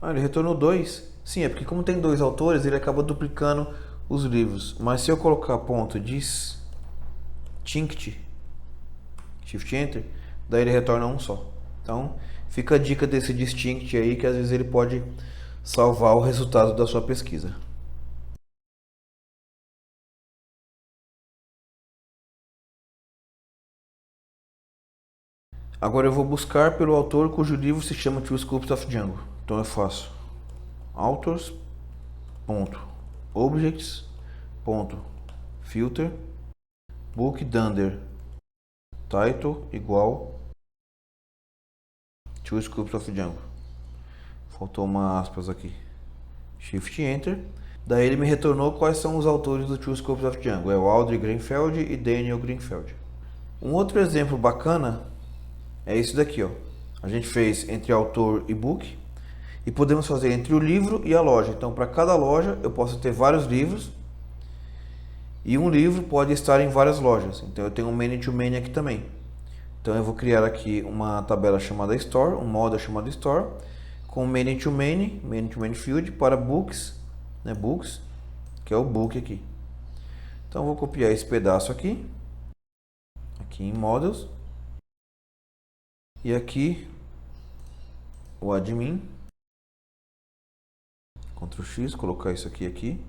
Speaker 1: Ele retornou dois. Sim, é porque como tem dois autores, ele acaba duplicando os livros. Mas se eu colocar ponto distinct, Shift Enter, daí ele retorna um só. Então fica a dica desse distinct aí, que às vezes ele pode salvar o resultado da sua pesquisa. Agora eu vou buscar pelo autor cujo livro se chama Two Scopes of Django. Então eu faço authors.objects.filter book dunder title igual Two Scopes of Django. Faltou uma aspas aqui. Shift Enter. Daí ele me retornou quais são os autores do Two Scopes of Django. É o Audrey Greenfeld e Daniel Greenfeld. Um outro exemplo bacana é esse daqui, ó. A gente fez entre autor e book. E podemos fazer entre o livro e a loja. Então, para cada loja, eu posso ter vários livros. E um livro pode estar em várias lojas. Então, eu tenho um many to many aqui também. Então, eu vou criar aqui uma tabela chamada Store, um model chamado Store, com many to many field para books, né, books, que é o book aqui. Então, eu vou copiar esse pedaço aqui em models. E aqui, o admin. Ctrl X, colocar isso aqui.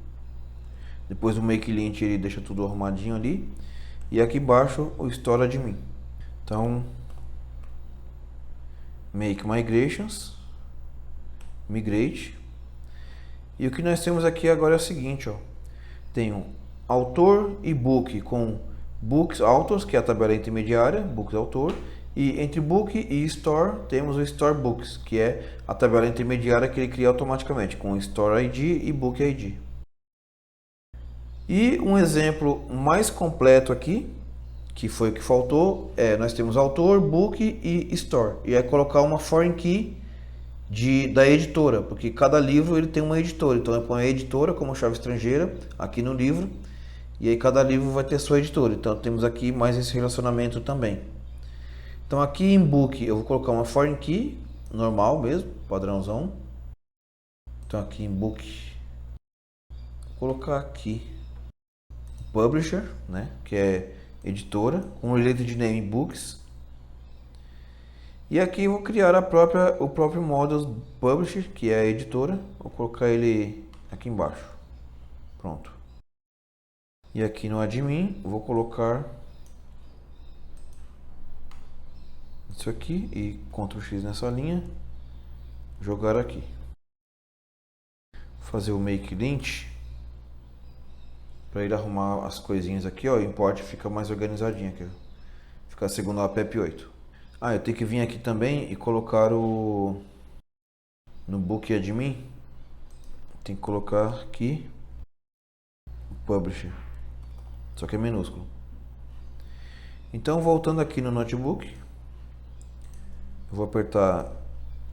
Speaker 1: Depois o make lint ele deixa tudo arrumadinho ali. E aqui embaixo o store admin. Então, make migrations, migrate. E o que nós temos aqui agora é o seguinte, ó. Tenho autor e book com books authors, que é a tabela intermediária, books autor. E entre book e store temos o store books, que é a tabela intermediária que ele cria automaticamente, com store ID e book ID. E um exemplo mais completo aqui, que foi o que faltou, nós temos autor, book e store. E é colocar uma foreign key da editora, porque cada livro ele tem uma editora. Então eu ponho a editora como chave estrangeira aqui no livro, e aí cada livro vai ter sua editora. Então temos aqui mais esse relacionamento também. Então aqui em book eu vou colocar uma foreign key, normal mesmo, padrãozão. Então aqui em book, vou colocar aqui publisher, né, que é editora, com related name books. E aqui eu vou criar o próprio model publisher, que é a editora. Vou colocar ele aqui embaixo. Pronto. E aqui no admin vou colocar isso aqui e Ctrl X nessa linha, jogar aqui. Fazer o make lint para ele arrumar as coisinhas aqui, ó, import fica mais organizadinho aqui, fica segundo a PEP 8. Ah, eu tenho que vir aqui também e colocar no book admin, tem que colocar aqui o publisher, só que é minúsculo. Então, voltando aqui no notebook, eu vou apertar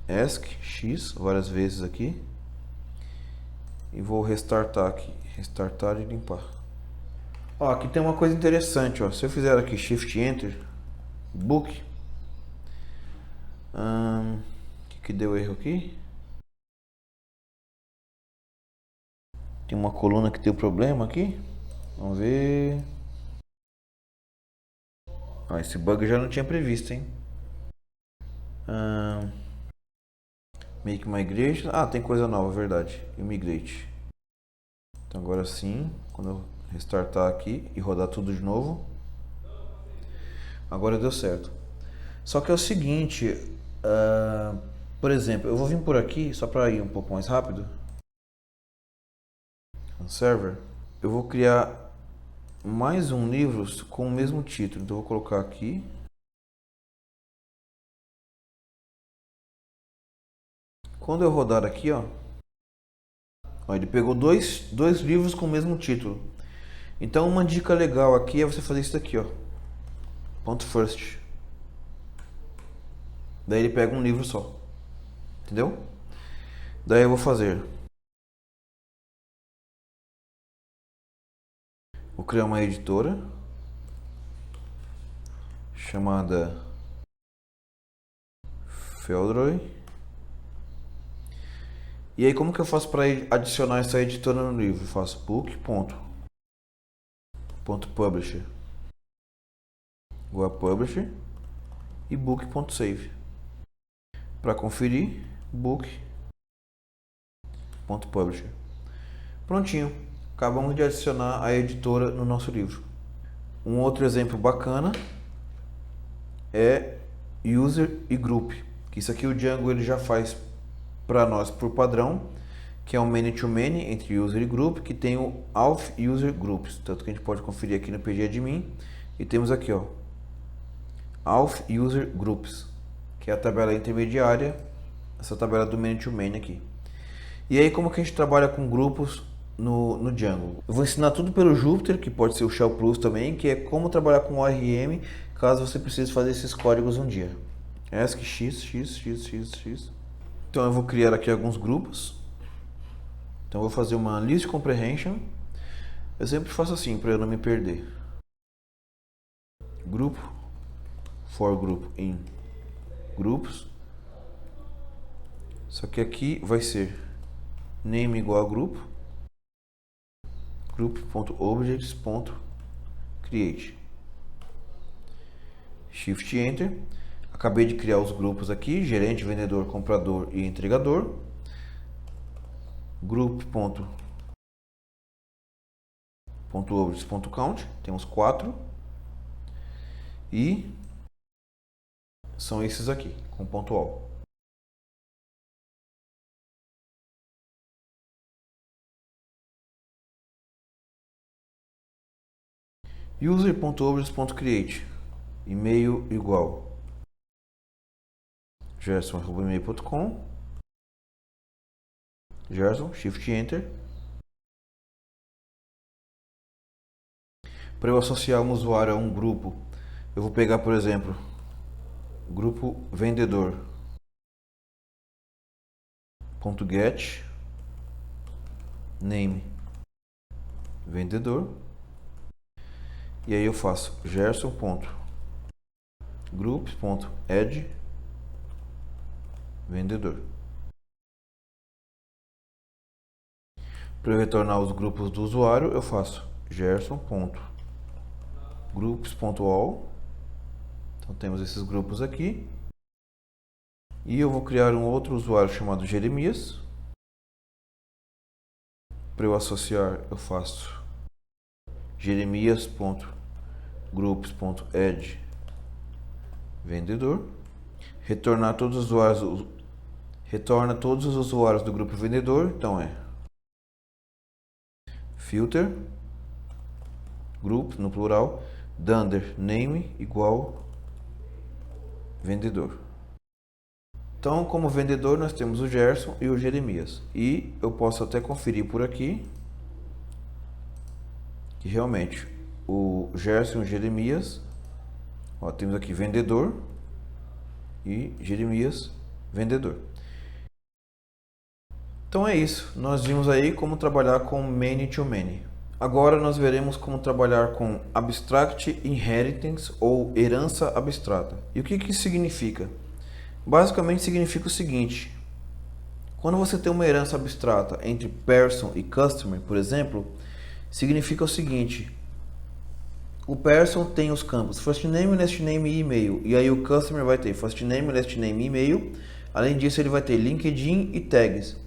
Speaker 1: ESC X várias vezes aqui e vou restartar aqui, restartar e limpar. Ó, aqui tem uma coisa interessante, ó. Se eu fizer aqui Shift Enter, Book, que deu erro aqui? Tem uma coluna que deu problema aqui. Vamos ver. Ah, esse bug eu já não tinha previsto, hein? Make migration. Ah, tem coisa nova, verdade. Imigrate. Então agora sim, quando eu restartar aqui e rodar tudo de novo, agora deu certo. Só que é o seguinte, por exemplo, eu vou vir por aqui só para ir um pouco mais rápido. No server, eu vou criar mais um livro com o mesmo título. Então eu vou colocar aqui. Quando eu rodar aqui, ó, ele pegou dois livros com o mesmo título. Então uma dica legal aqui é você fazer isso daqui, ó. Ponto first. Daí ele pega um livro só. Entendeu? Daí eu vou fazer. Vou criar uma editora chamada Feldroy. E aí como que eu faço para adicionar essa editora no livro? Eu faço book.publisher igual a publisher e book.save. Para conferir, book.publisher. Prontinho. Acabamos de adicionar a editora no nosso livro. Um outro exemplo bacana é user e group, que isso aqui o Django ele já faz para nós por padrão, que é um many-to-many entre user e group, que tem o auth user groups, tanto que a gente pode conferir aqui no pgadmin, e temos aqui, ó, auth user groups, que é a tabela intermediária, essa tabela do many-to-many aqui. E aí como que a gente trabalha com grupos no Django? Eu vou ensinar tudo pelo Jupyter, que pode ser o Shell Plus também, que é como trabalhar com ORM, caso você precise fazer esses códigos um dia. ESC x. Então eu vou criar aqui alguns grupos. Então eu vou fazer uma list comprehension. Eu sempre faço assim para eu não me perder. Grupo for group in groups. Só que aqui vai ser name igual a grupo, group.objects.create. Shift Enter. Acabei de criar os grupos aqui, gerente, vendedor, comprador e entregador. Group.objects.count, temos 4. E são esses aqui, com ponto .all. User.objects.create, e-mail igual gerson@email.com. Gerson, Shift Enter. Para eu associar um usuário a um grupo, eu vou pegar, por exemplo, grupo vendedor. .get name vendedor. E aí eu faço gerson.groups.add vendedor. Para eu retornar os grupos do usuário, eu faço gerson.groups.all. Então temos esses grupos aqui. E eu vou criar um outro usuário chamado Jeremias. Para eu associar, eu faço jeremias.groups.add vendedor. Retorna todos os usuários do grupo vendedor. Então é filter group no plural dunder name igual vendedor. Então, como vendedor, nós temos o Gerson e o Jeremias. E eu posso até conferir por aqui que realmente o Gerson e o Jeremias, ó, temos aqui vendedor e Jeremias vendedor. Então é isso. Nós vimos aí como trabalhar com many to many. Agora nós veremos como trabalhar com abstract inheritance ou herança abstrata. E o que isso significa? Basicamente significa o seguinte: quando você tem uma herança abstrata entre person e customer, por exemplo, significa o seguinte: o person tem os campos first name, last name e e-mail, e aí o customer vai ter first name, last name e e-mail. Além disso, ele vai ter LinkedIn e tags.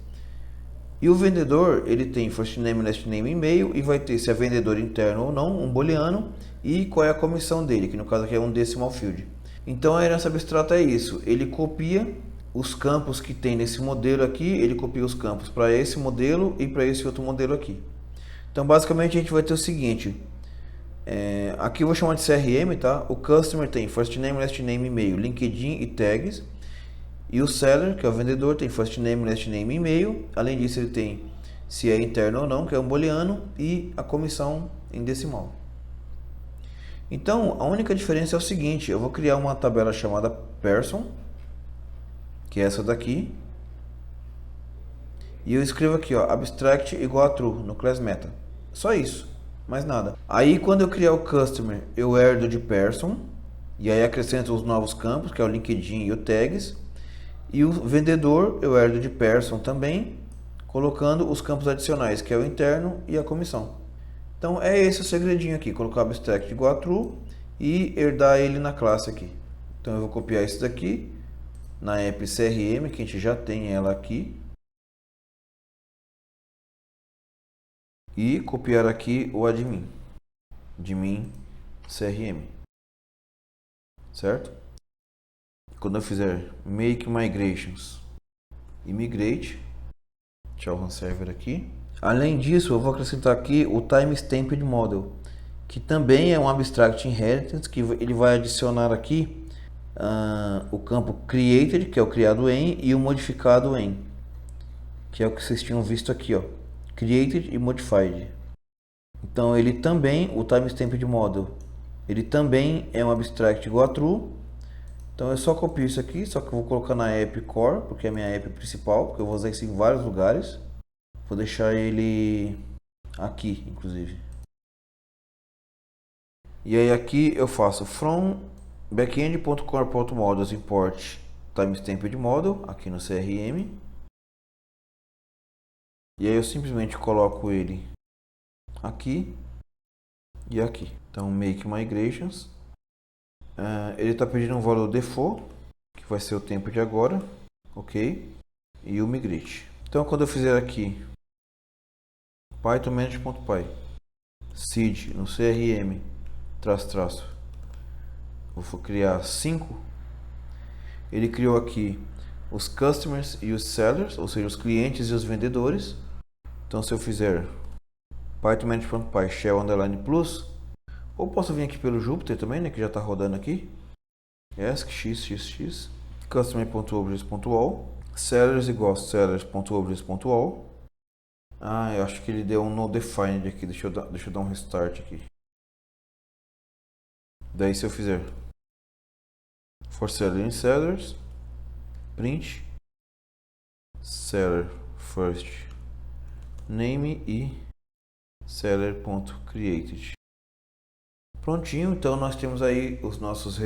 Speaker 1: E o vendedor, ele tem first name, last name e e-mail, e vai ter se é vendedor interno ou não, um booleano, e qual é a comissão dele, que no caso aqui é um decimal field. Então a herança abstrata é isso, ele copia os campos que tem nesse modelo aqui, ele copia os campos para esse modelo e para esse outro modelo aqui. Então basicamente a gente vai ter o seguinte, aqui eu vou chamar de CRM, tá? O customer tem first name, last name, e-mail, LinkedIn e tags. E o seller, que é o vendedor, tem first name, last name e e-mail. Além disso, ele tem se é interno ou não, que é um booleano, e a comissão em decimal. Então, a única diferença é o seguinte: eu vou criar uma tabela chamada person, que é essa daqui, e eu escrevo aqui, ó, abstract igual a true no class meta. Só isso, mais nada. Aí, quando eu criar o customer, eu herdo de person, e aí acrescento os novos campos, que é o LinkedIn e o tags. E o vendedor eu herdo de person também, colocando os campos adicionais, que é o interno e a comissão. Então é esse o segredinho aqui, colocar abstract igual a true e herdar ele na classe aqui. Então eu vou copiar isso daqui na app CRM, que a gente já tem ela aqui. E copiar aqui o admin CRM. Certo? Quando eu fizer make migrations e migrate, deixa eu run server aqui. Além disso, eu vou acrescentar aqui o timestamped model, que também é um abstract inheritance, que ele vai adicionar aqui o campo created, que é o criado em, e o modificado em, que é o que vocês tinham visto aqui, ó, created e modified. Então ele também, o timestamped model, ele também é um abstract igual a true. Então eu só copio isso aqui, só que eu vou colocar na app core, porque é a minha app principal, porque eu vou usar isso em vários lugares. Vou deixar ele aqui, inclusive. E aí aqui eu faço from backend.core.models import timestamped model aqui no CRM. E aí eu simplesmente coloco ele aqui e aqui. Então make migrations. Ele está pedindo um valor default, que vai ser o tempo de agora, ok? E o migrate. Então quando eu fizer aqui python manage.py seed no CRM traço, vou criar 5. Ele criou aqui os customers e os sellers, ou seja, os clientes e os vendedores. Então se eu fizer python manage.py shell underline plus, ou posso vir aqui pelo Jupyter também, né, que já está rodando aqui. xxx customer.objects.all sellers igual sellers.objects.all. Eu acho que ele deu um no defined aqui. Deixa eu dar um restart aqui. Daí se eu fizer for seller in sellers print seller first name e seller.created. Prontinho, então nós temos aí os nossos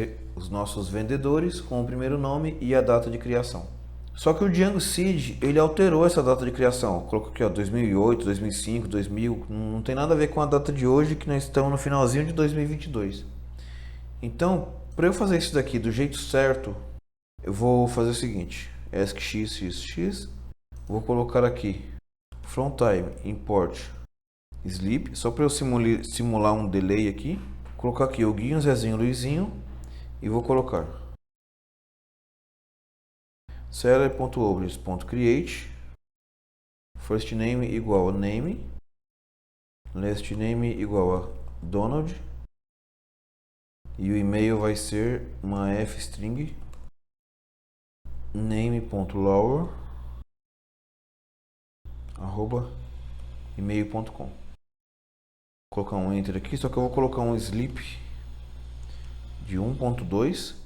Speaker 1: vendedores com o primeiro nome e a data de criação. Só que o Django Seed, ele alterou essa data de criação. Colocou aqui, ó, 2008, 2005, 2000, não tem nada a ver com a data de hoje, que nós estamos no finalzinho de 2022. Então, para eu fazer isso daqui do jeito certo, eu vou fazer o seguinte: ASCII, vou colocar aqui from time import sleep, só para eu simular um delay aqui. Vou colocar aqui o Guinho, Zezinho, Luizinho e vou colocar seller.objects.create first name igual a name, last name igual a Donald e o e-mail vai ser uma f-string name.lower @email.com. Colocar um enter aqui, só que eu vou colocar um sleep de 1.2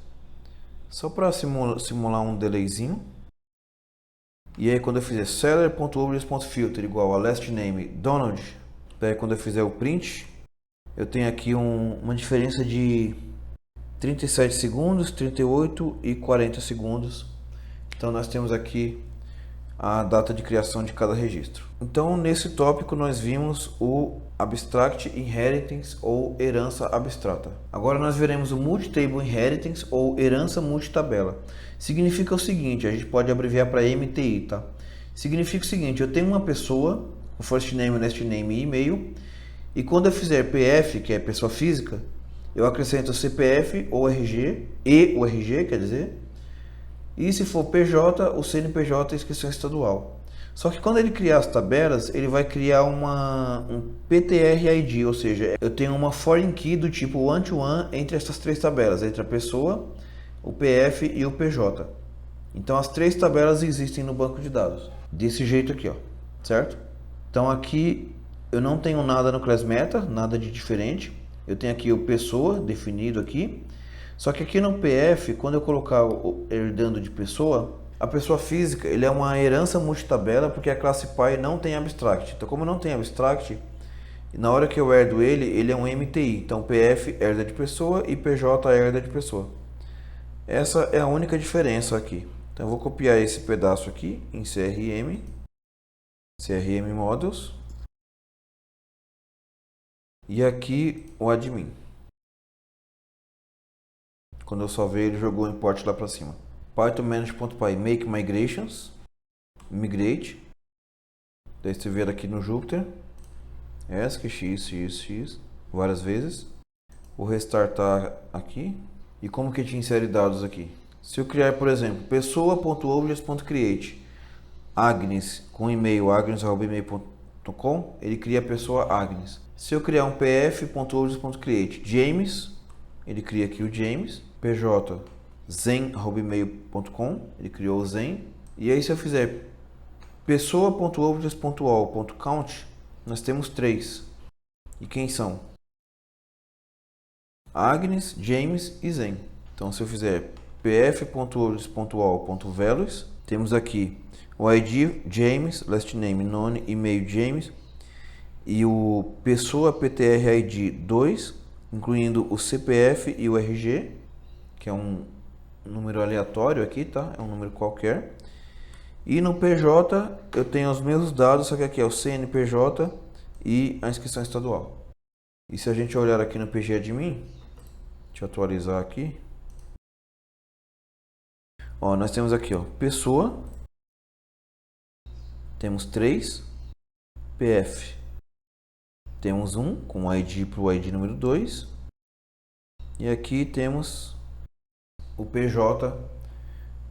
Speaker 1: só para simular um delayzinho. E aí quando eu fizer seller.objects.filter igual a last name Donald, daí quando eu fizer o print, eu tenho aqui uma diferença de 37 segundos, 38 e 40 segundos. Então nós temos aqui a data de criação de cada registro. Então nesse tópico nós vimos o Abstract Inheritance ou herança abstrata. Agora nós veremos o Multi-Table Inheritance ou herança multitabela. Significa o seguinte, a gente pode abreviar para MTI, tá? Significa o seguinte, eu tenho uma pessoa, o first name, last name e e-mail, e quando eu fizer PF, que é pessoa física, eu acrescento o CPF ou RG, e o RG, quer dizer, e se for PJ, o CNPJ e inscrição estadual. Só que quando ele criar as tabelas, ele vai criar um PTR-ID, ou seja, eu tenho uma foreign key do tipo one-to-one entre essas três tabelas, entre a pessoa, o PF e o PJ. Então as três tabelas existem no banco de dados, desse jeito aqui, ó, certo? Então aqui eu não tenho nada no class meta, nada de diferente. Eu tenho aqui o pessoa definido aqui. Só que aqui no PF, quando eu colocar o herdando de pessoa, a pessoa física, ele é uma herança multitabela porque a classe Pi não tem abstract. Então como não tem abstract, na hora que eu herdo ele, ele é um MTI. Então PF herda de pessoa e PJ herda de pessoa. Essa é a única diferença aqui. Então eu vou copiar esse pedaço aqui em CRM Models. E aqui o admin. Quando eu salvei, ele jogou o import lá para cima. Python manage.py make migrations, migrate. Daí você vê aqui no Jupyter, x, várias vezes. Vou restartar aqui. E como que a gente insere dados aqui? Se eu criar, por exemplo, pessoa.objects.create Agnes com e-mail agnes@email.com, ele cria a pessoa Agnes. Se eu criar um pf.objects.create James, ele cria aqui o James. PJ zen@email.com, ele criou o Zen. E aí se eu fizer pessoa.objects.all.count, nós temos 3. E quem são? Agnes, James e Zen. Então se eu fizer pf.objects.all.values, temos aqui o ID James, last name none, e-mail James e o pessoa PTR-ID 2, incluindo o CPF e o RG, que é um número aleatório aqui, tá? É um número qualquer. E no PJ eu tenho os mesmos dados, só que aqui é o CNPJ e a inscrição estadual. E se a gente olhar aqui no pgadmin, deixa eu atualizar aqui. Ó, nós temos aqui, ó, pessoa, temos 3, PF, temos 1 com ID para o ID número 2, e aqui temos o PJ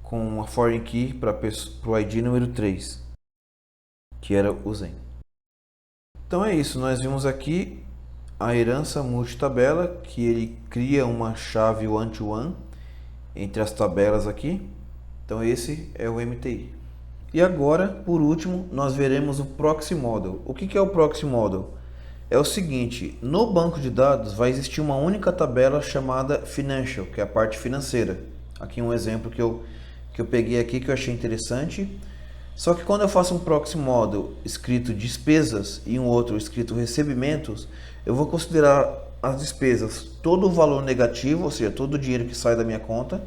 Speaker 1: com uma foreign key para o ID número 3, que era o Zen. Então é isso, nós vimos aqui a herança multitabela, que ele cria uma chave one-to-one entre as tabelas aqui. Então esse é o MTI. E agora, por último, nós veremos o Proxy Model. O que é o Proxy Model? É o seguinte, no banco de dados vai existir uma única tabela chamada Financial, que é a parte financeira. Aqui um exemplo que eu peguei aqui que eu achei interessante. Só que quando eu faço um Proxy Model escrito despesas e um outro escrito recebimentos, eu vou considerar as despesas todo o valor negativo, ou seja, todo o dinheiro que sai da minha conta,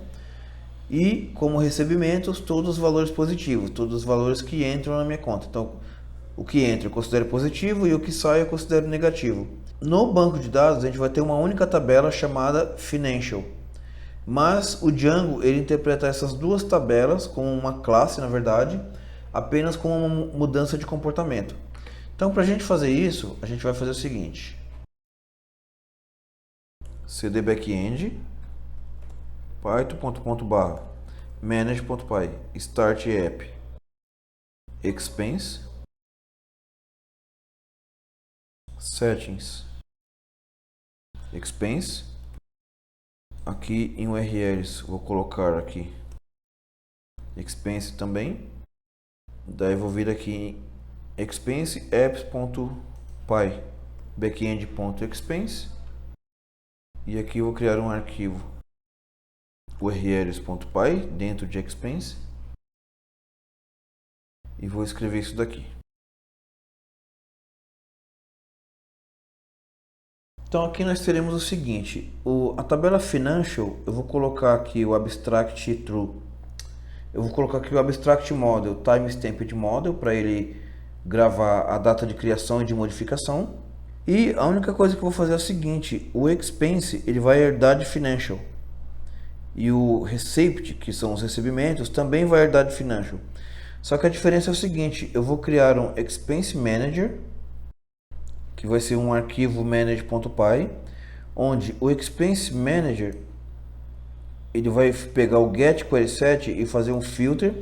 Speaker 1: E como recebimentos, todos os valores positivos, todos os valores que entram na minha conta. Então, o que entra eu considero positivo e o que sai eu considero negativo. No banco de dados, a gente vai ter uma única tabela chamada Financial. Mas o Django, ele interpreta essas duas tabelas como uma classe, na verdade, apenas com uma mudança de comportamento. Então, para a gente fazer isso, a gente vai fazer o seguinte. cd backend python.barra manage.py start app expense settings expense. Aqui em URLs vou colocar aqui expense também. Daí vou vir aqui em expense apps.py backend.expense e aqui vou criar um arquivo urls.py dentro de expense e vou escrever isso daqui. Então aqui nós teremos o seguinte, a tabela financial, eu vou colocar aqui o abstract true. Eu vou colocar aqui o abstract model, timestamped model, para ele gravar a data de criação e de modificação. E a única coisa que eu vou fazer é o seguinte, o expense ele vai herdar de financial. E o receipt, que são os recebimentos, também vai herdar de financial. Só que a diferença é o seguinte, eu vou criar um expense manager, que vai ser um arquivo manage.py, onde o expense manager ele vai pegar o get query set e fazer um filter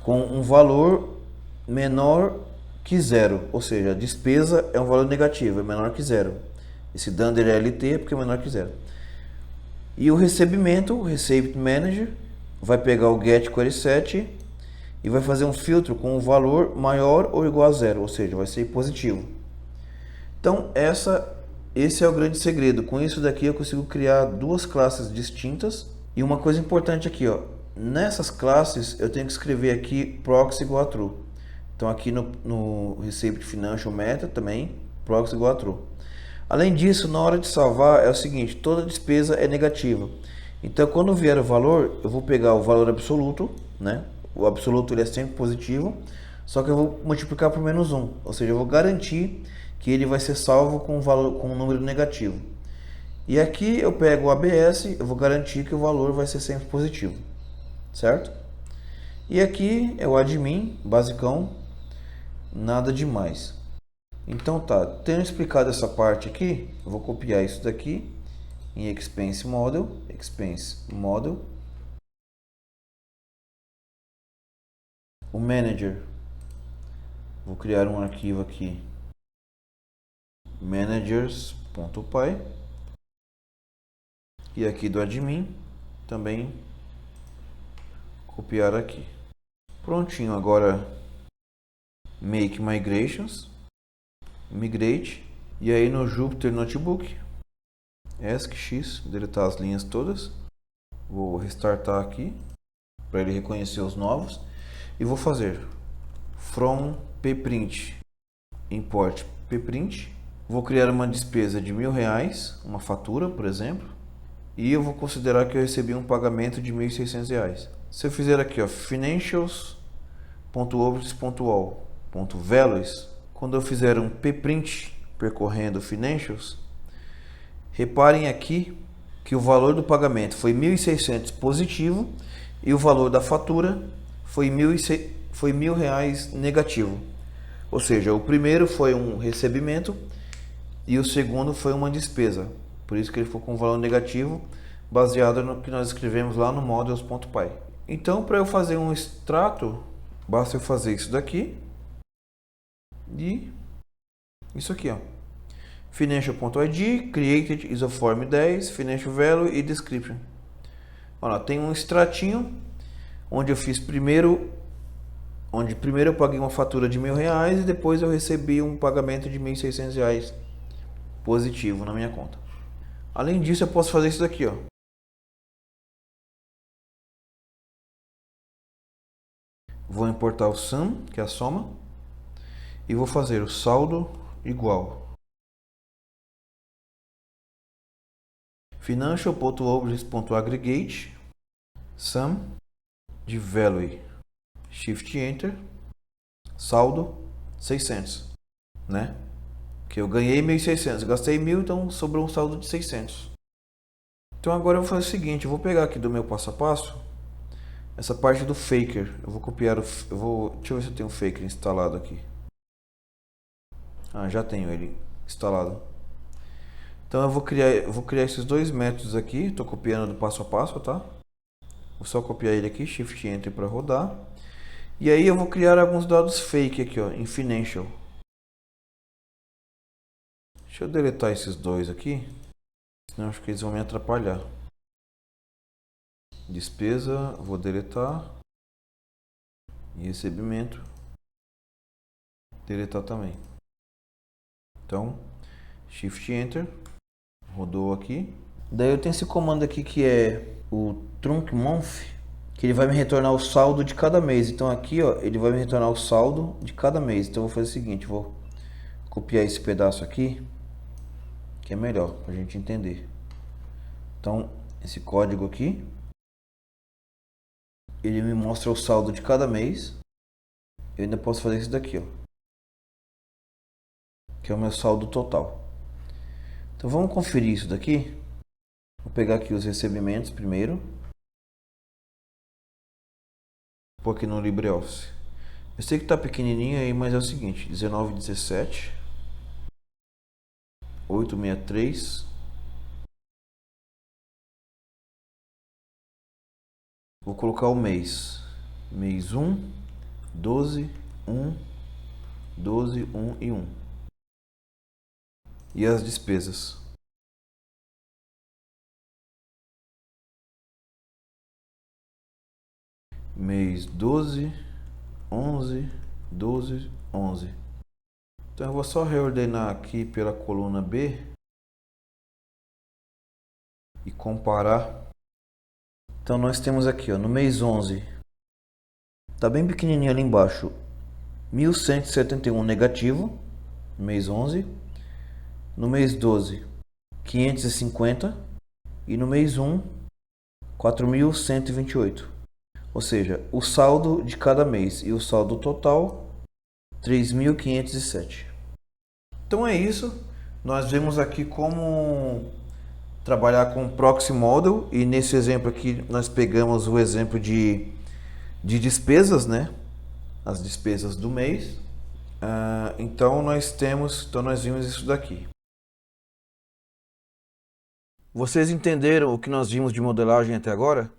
Speaker 1: com um valor menor que zero, ou seja, a despesa é um valor negativo, é menor que zero. Esse dunder LT é porque é menor que zero. E o recebimento, o receipt manager, vai pegar o get query set e vai fazer um filtro com um valor maior ou igual a zero, ou seja, vai ser positivo. Então esse é o grande segredo. Com isso daqui eu consigo criar duas classes distintas. E uma coisa importante aqui, ó, nessas classes eu tenho que escrever aqui proxy igual a true. Então aqui no receipt financial meta também proxy igual a true. Além disso, na hora de salvar é o seguinte, toda despesa é negativa. Então quando vier o valor, eu vou pegar o valor absoluto, né? O absoluto ele é sempre positivo, só que eu vou multiplicar por menos 1, ou seja, eu vou garantir que ele vai ser salvo com um número negativo. E aqui eu pego o ABS, eu vou garantir que o valor vai ser sempre positivo, certo? E aqui é o admin, basicão, nada demais. Então tá, tendo explicado essa parte aqui, eu vou copiar isso daqui em expense model, o manager, vou criar um arquivo aqui managers.py e aqui do admin também copiar aqui. Prontinho, agora make migrations, migrate, e aí no Jupyter Notebook ESC-X, deletar as linhas todas, vou restartar aqui para ele reconhecer os novos e vou fazer from pprint import pprint. Vou criar uma despesa de R$1.000, uma fatura, por exemplo, e eu vou considerar que eu recebi um pagamento de R$1.600. Se eu fizer aqui, ó, financials.objects.all.values, quando eu fizer um pprint percorrendo financials, reparem aqui que o valor do pagamento foi 1.600 positivo e o valor da fatura foi R$1.000 negativo. Ou seja, o primeiro foi um recebimento e o segundo foi uma despesa. Por isso que ele ficou com um valor negativo, baseado no que nós escrevemos lá no models.py. Então, para eu fazer um extrato, basta eu fazer isso daqui e isso aqui, ó. Financial.id, created is a form 10, financial value e description. Olha, tem um extratinho onde eu fiz primeiro eu paguei uma fatura de R$1.000 e depois eu recebi um pagamento de R$1.600 positivo na minha conta. Além disso, eu posso fazer isso daqui, ó. Vou importar o sum, que é a soma, e vou fazer o saldo igual financial.objects.aggregate sum de value, shift enter, saldo 600, né? Que eu ganhei 1.600, gastei 1.000, então sobrou um saldo de 600. Então agora eu vou fazer o seguinte, eu vou pegar aqui do meu passo a passo essa parte do faker. Eu vou copiar deixa eu ver se eu tenho o faker instalado aqui. Ah, já tenho ele instalado. Então eu vou criar esses dois métodos aqui. Estou copiando do passo a passo, tá? Vou só copiar ele aqui, shift enter para rodar. E aí eu vou criar alguns dados fake aqui, ó, em financial. Deixa eu deletar esses dois aqui, senão acho que eles vão me atrapalhar. Despesa, vou deletar. E recebimento, deletar também. Então, shift enter, rodou aqui. Daí eu tenho esse comando aqui que é o truncmonth, que ele vai me retornar o saldo de cada mês. Então aqui, ó, ele vai me retornar o saldo de cada mês. Então eu vou fazer o seguinte, vou copiar esse pedaço aqui, que é melhor para a gente entender. Então, esse código aqui, ele me mostra o saldo de cada mês. Eu ainda posso fazer isso daqui, ó, que é o meu saldo total. Então vamos conferir isso daqui. Vou pegar aqui os recebimentos primeiro. Vou pôr aqui no LibreOffice. Eu sei que está pequenininho aí, mas é o seguinte, 1917 863. Vou colocar o mês. Mês 1, 12, 1, 12, 1 e 1. E as despesas. Mês 12, 11, 12, 11. Então eu vou só reordenar aqui pela coluna B e comparar. Então nós temos aqui, ó, no mês 11, tá bem pequenininho ali embaixo, 1.171 negativo, no mês 11. No mês 12, 550 e no mês 1, 4.128. Ou seja, o saldo de cada mês e o saldo total, 3.507. Então é isso. Nós vemos aqui como trabalhar com Proxy Model, e nesse exemplo aqui nós pegamos o exemplo de despesas, né? As despesas do mês. Então nós vimos isso daqui. Vocês entenderam o que nós vimos de modelagem até agora?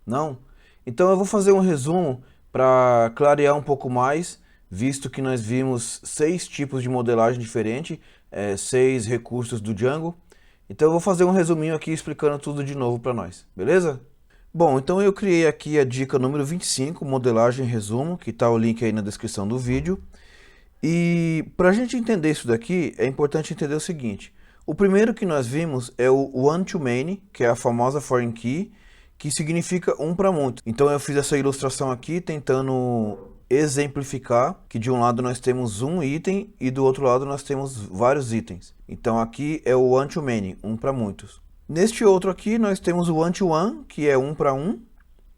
Speaker 1: Não? Então eu vou fazer um resumo para clarear um pouco mais, visto que nós vimos 6 tipos de modelagem diferente, 6 recursos do Django. Então eu vou fazer um resuminho aqui explicando tudo de novo para nós, beleza? Bom, então eu criei aqui a dica número 25, modelagem resumo, que está o link aí na descrição do vídeo. E para a gente entender isso daqui, é importante entender o seguinte. O primeiro que nós vimos é o one-to-many, que é a famosa foreign key, que significa um para muito. Então eu fiz essa ilustração aqui tentando exemplificar que de um lado nós temos um item e do outro lado nós temos vários itens. Então aqui é o one-to-many, um para muitos. Neste outro aqui nós temos o one-to-one, que é um para um,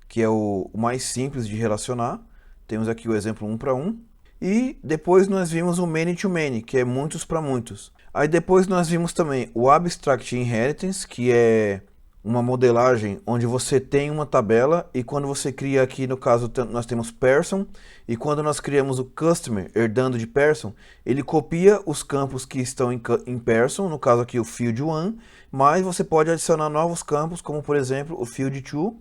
Speaker 1: que é o mais simples de relacionar. Temos aqui o exemplo um para um. E depois nós vimos o many-to-many, que é muitos para muitos. Aí depois nós vimos também o Abstract Inheritance, que é uma modelagem onde você tem uma tabela e quando você cria aqui, no caso, nós temos person, e quando nós criamos o Customer herdando de person, ele copia os campos que estão em person, no caso aqui o field 1, mas você pode adicionar novos campos, como por exemplo o field 2,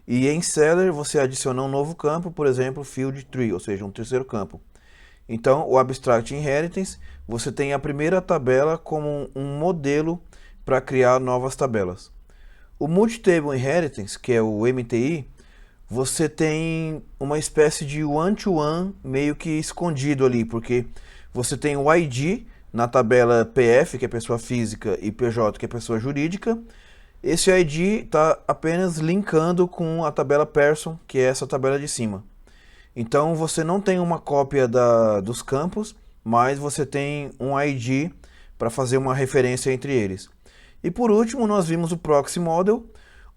Speaker 1: e em Seller você adiciona um novo campo, por exemplo, field 3, ou seja, um terceiro campo. Então, o Abstract Inheritance, você tem a primeira tabela como um modelo para criar novas tabelas. O Multitable Inheritance, que é o MTI, você tem uma espécie de one-to-one meio que escondido ali, porque você tem o ID na tabela PF, que é pessoa física, e PJ, que é pessoa jurídica. Esse ID está apenas linkando com a tabela Person, que é essa tabela de cima. Então você não tem uma cópia dos campos, mas você tem um ID para fazer uma referência entre eles. E por último nós vimos o Proxy Model.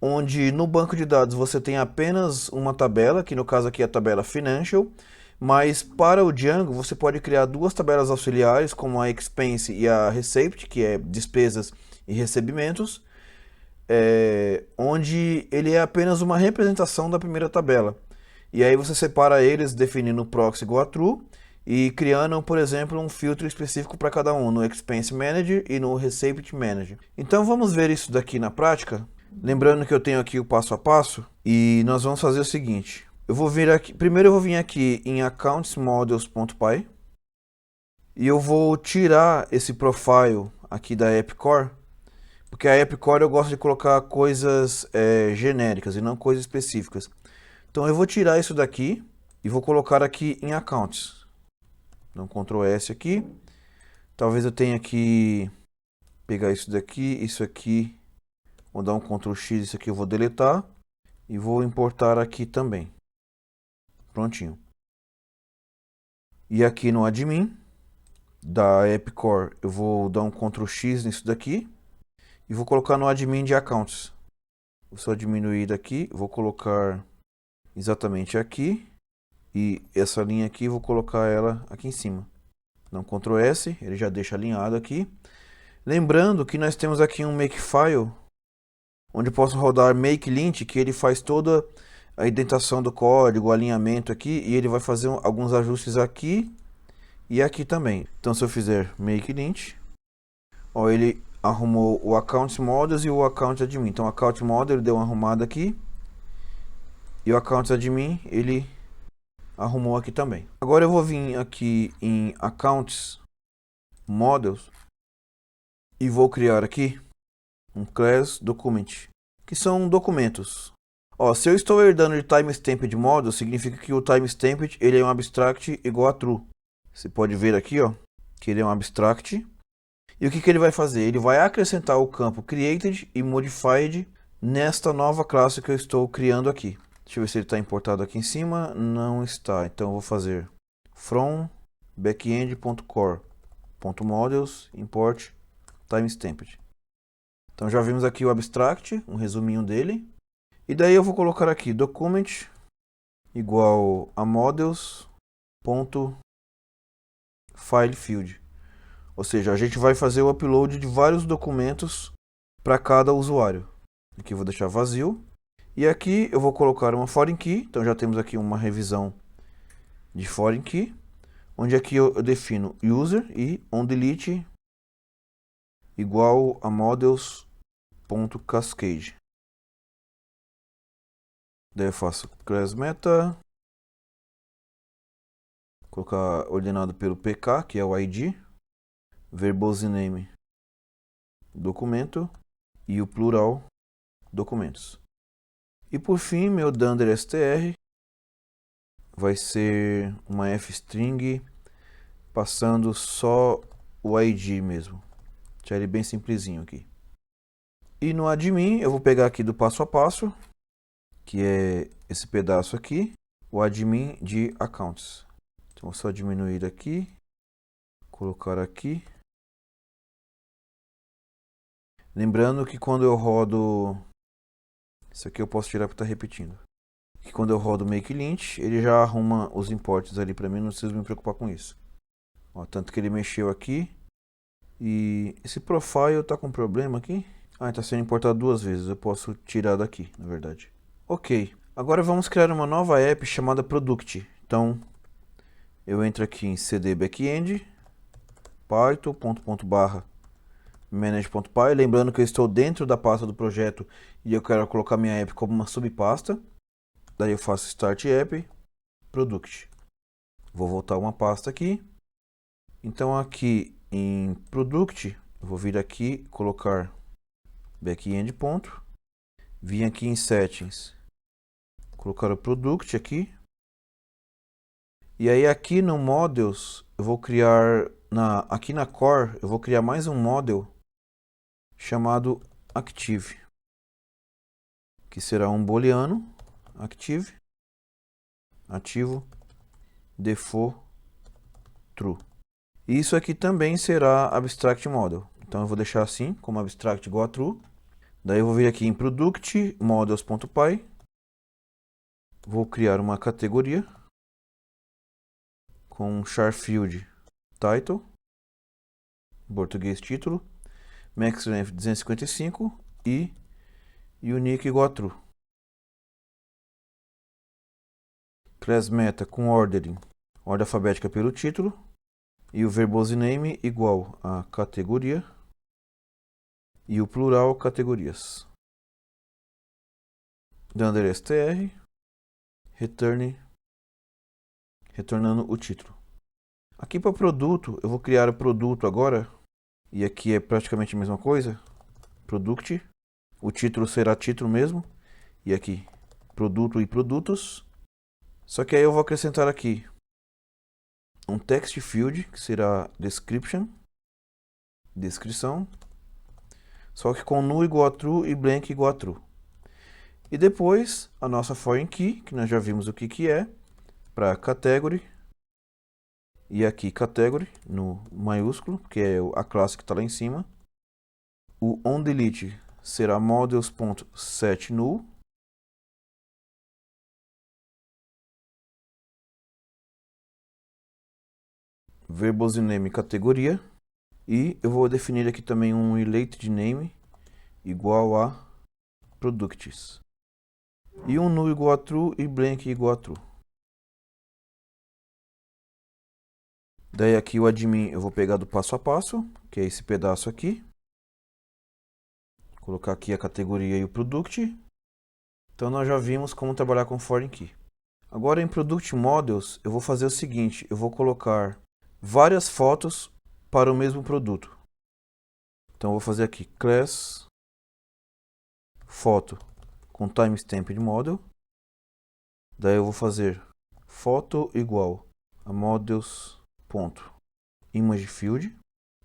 Speaker 1: onde no banco de dados você tem apenas uma tabela, que no caso aqui é a tabela Financial, mas para o Django você pode criar duas tabelas auxiliares, como a Expense e a Receipt, que é despesas e recebimentos, onde ele é apenas uma representação da primeira tabela. E aí você separa eles definindo o proxy igual a true e criando, por exemplo, um filtro específico para cada um, no Expense Manager e no Receipt Manager. Então vamos ver isso daqui na prática. Lembrando que eu tenho aqui o passo a passo e nós vamos fazer o seguinte. Eu vou vir aqui, primeiro eu vou vir aqui em accountsmodels.py e eu vou tirar esse profile aqui da AppCore, porque a AppCore eu gosto de colocar coisas genéricas e não coisas específicas. Então eu vou tirar isso daqui e vou colocar aqui em Accounts. Então Ctrl S aqui. Talvez eu tenha que pegar isso daqui, isso aqui. Vou dar um Ctrl X, isso aqui eu vou deletar. E vou importar aqui também. Prontinho. E aqui no admin da AppCore eu vou dar um Ctrl X nisso daqui. E vou colocar no admin de Accounts. Vou só diminuir daqui, vou colocar exatamente aqui. E essa linha aqui, vou colocar ela aqui em cima. Então Ctrl S, ele já deixa alinhado aqui. Lembrando que nós temos aqui um Makefile, onde eu posso rodar Makelint, que ele faz toda a indentação do código, o alinhamento aqui, e ele vai fazer alguns ajustes aqui e aqui também. Então se eu fizer Makelint, ó, ele arrumou o Account Models e o Account Admin. Então o Account Model deu uma arrumada aqui, e o Account Admin ele arrumou aqui também. Agora eu vou vir aqui em Accounts Models e vou criar aqui um class document, que são documentos. Ó, se eu estou herdando de timestamped model, significa que o timestamped ele é um abstract igual a true. Você pode ver aqui, ó, que ele é um abstract. E o que ele vai fazer? Ele vai acrescentar o campo created e modified nesta nova classe que eu estou criando aqui. Deixa eu ver se ele está importado aqui em cima. Não está. Então eu vou fazer from backend.core.models import timestamped. Então já vimos aqui o abstract, um resuminho dele. E daí eu vou colocar aqui document igual a models.filefield. Ou seja, a gente vai fazer o upload de vários documentos para cada usuário. Aqui eu vou deixar vazio. E aqui eu vou colocar uma foreign key. Então já temos aqui uma revisão de foreign key. Onde aqui eu defino user e onDelete igual a models.cascade. Daí eu faço class meta. Colocar ordenado pelo pk, que é o ID. Verbose name documento e o plural documentos. E por fim, meu dunder str vai ser uma f-string passando só o ID mesmo. Deixar ele bem simplesinho aqui. E no admin eu vou pegar aqui do passo a passo, que é esse pedaço aqui, o admin de accounts. Então vou só diminuir aqui, colocar aqui. Lembrando que quando eu rodo... Isso aqui eu posso tirar para estar repetindo. Que quando eu rodo Makelint, ele já arruma os importes ali para mim, não preciso me preocupar com isso. Ó, tanto que ele mexeu aqui. E esse profile está com problema aqui. Ah, está sendo importado duas vezes. Eu posso tirar daqui, na verdade. Ok. Agora vamos criar uma nova app chamada Product. Então, eu entro aqui em cd backend, python.barra manage.py, lembrando que eu estou dentro da pasta do projeto e eu quero colocar minha app como uma subpasta. Daí eu faço start app, product. Vou voltar uma pasta aqui. Então aqui em product, eu vou vir aqui, colocar backend ponto. Vim aqui em settings, colocar o product aqui. E aí aqui no models, eu vou criar, aqui na core, eu vou criar mais um model chamado active, que será um booleano active, ativo, default, true. E isso aqui também será abstract model. Então eu vou deixar assim, como abstract igual a true. Daí eu vou vir aqui em Product, Models.py. Vou criar uma categoria com char field title, português título, max length 255 e unique igual a true. Class meta com ordem alfabética pelo título e o verbose name igual a categoria e o plural categorias. Dando str, retornando o título. Aqui para produto, eu vou criar o produto agora, e aqui é praticamente a mesma coisa. Product, o título será título mesmo, e aqui produto e produtos. Só que aí eu vou acrescentar aqui um text field, que será description, descrição, só que com null igual a true e blank igual a true. E depois a nossa foreign key, que nós já vimos o que é, para category, e aqui category no maiúsculo, que é a classe que está lá em cima. O onDelete será models.setNull. Verbose name categoria. E eu vou definir aqui também um related name igual a products. E um null igual a true e blank igual a true. Daí aqui o admin eu vou pegar do passo a passo, que é esse pedaço aqui. Colocar aqui a categoria e o product. Então nós já vimos como trabalhar com foreign key. Agora em Product Models eu vou fazer o seguinte, eu vou colocar várias fotos para o mesmo produto. Então eu vou fazer aqui class foto com timestamped model. Daí eu vou fazer foto igual a models.imageField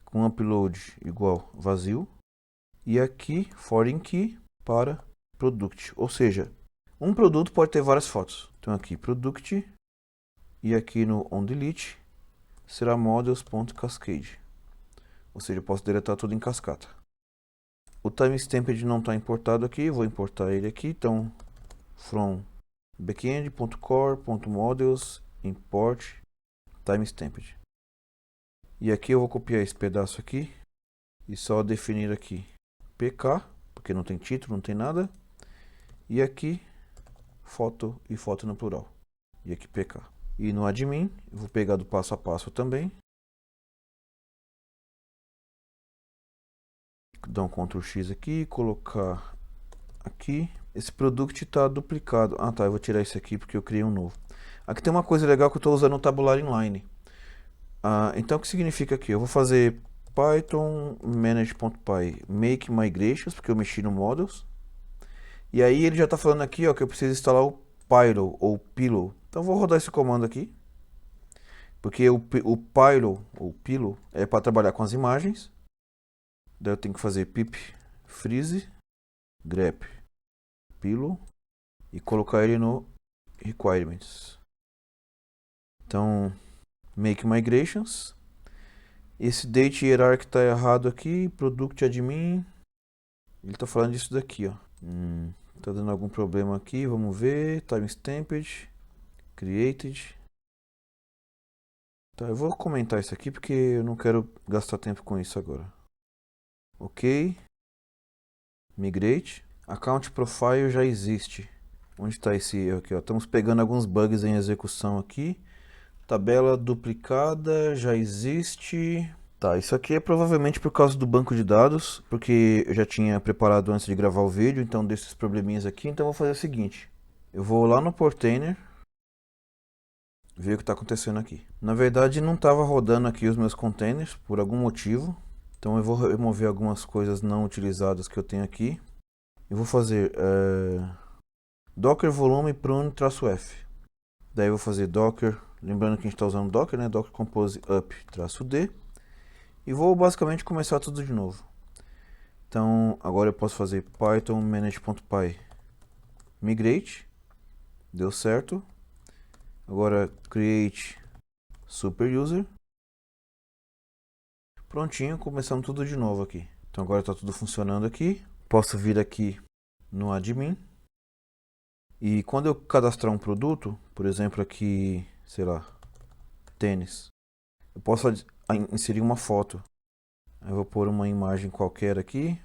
Speaker 1: com upload igual vazio. E aqui foreign key para product, ou seja, um produto pode ter várias fotos. Então aqui product e aqui no onDelete será models.cascade. Ou seja, eu posso deletar tudo em cascata. O timestamped não está importado aqui, vou importar ele aqui. Então, from backend.core.models import timestamped. E aqui eu vou copiar esse pedaço aqui e só definir aqui pk, porque não tem título, não tem nada. E aqui foto e foto no plural. E aqui pk. E no admin, eu vou pegar do passo a passo também. Dar um Ctrl X aqui, colocar aqui. Esse product está duplicado. Ah tá, eu vou tirar esse aqui porque eu criei um novo. Aqui tem uma coisa legal que eu estou usando o tabular inline. Então o que significa aqui? Eu vou fazer Python manage.py make migrations, porque eu mexi no models. E aí ele já está falando aqui ó, que eu preciso instalar o Pyro ou Pillow. Então eu vou rodar esse comando aqui. Porque o Pyro ou Pillow é para trabalhar com as imagens. Daí eu tenho que fazer pip freeze grep pillow e colocar ele no requirements. Então, make migrations. Esse date hierarchy está errado aqui, product admin. Ele está falando disso daqui, ó. Tá dando algum problema aqui, vamos ver. Timestamped, created. Tá, eu vou comentar isso aqui porque eu não quero gastar tempo com isso agora. Ok. Migrate. Account profile já existe. Onde está esse erro aqui? Ó? Estamos pegando alguns bugs em execução aqui. Tabela duplicada já existe. Tá, isso aqui é provavelmente por causa do banco de dados, porque eu já tinha preparado antes de gravar o vídeo, então desses probleminhas aqui. Então eu vou fazer o seguinte. Eu vou lá no Portainer, ver o que está acontecendo aqui. Na verdade não estava rodando aqui os meus containers, por algum motivo. Então eu vou remover algumas coisas não utilizadas que eu tenho aqui. Eu vou fazer docker volume prune-f. Daí eu vou fazer docker, lembrando que a gente está usando docker, né? Docker compose up-d. E vou basicamente começar tudo de novo. Então agora eu posso fazer python manage.py migrate. Deu certo. Agora create super user. Prontinho, começamos tudo de novo aqui. Então agora está tudo funcionando aqui. Posso vir aqui no admin e quando eu cadastrar um produto, por exemplo aqui, sei lá, tênis, eu posso inserir uma foto. Eu vou pôr uma imagem qualquer aqui,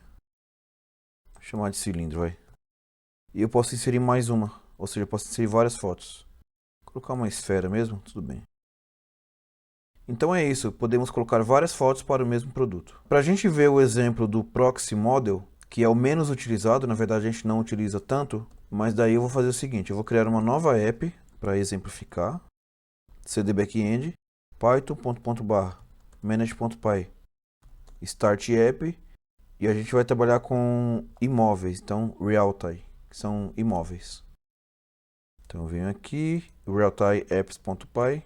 Speaker 1: vou chamar de cilindro, vai. E eu posso inserir mais uma, ou seja, eu posso inserir várias fotos. Vou colocar uma esfera mesmo, tudo bem. Então é isso, podemos colocar várias fotos para o mesmo produto. Para a gente ver o exemplo do Proxy Model, que é o menos utilizado, na verdade a gente não utiliza tanto, mas daí eu vou fazer o seguinte, eu vou criar uma nova app para exemplificar, cd backend, python.barra manage.py, start app, e a gente vai trabalhar com imóveis, então realty, que são imóveis. Então eu venho aqui, realtyapps.py,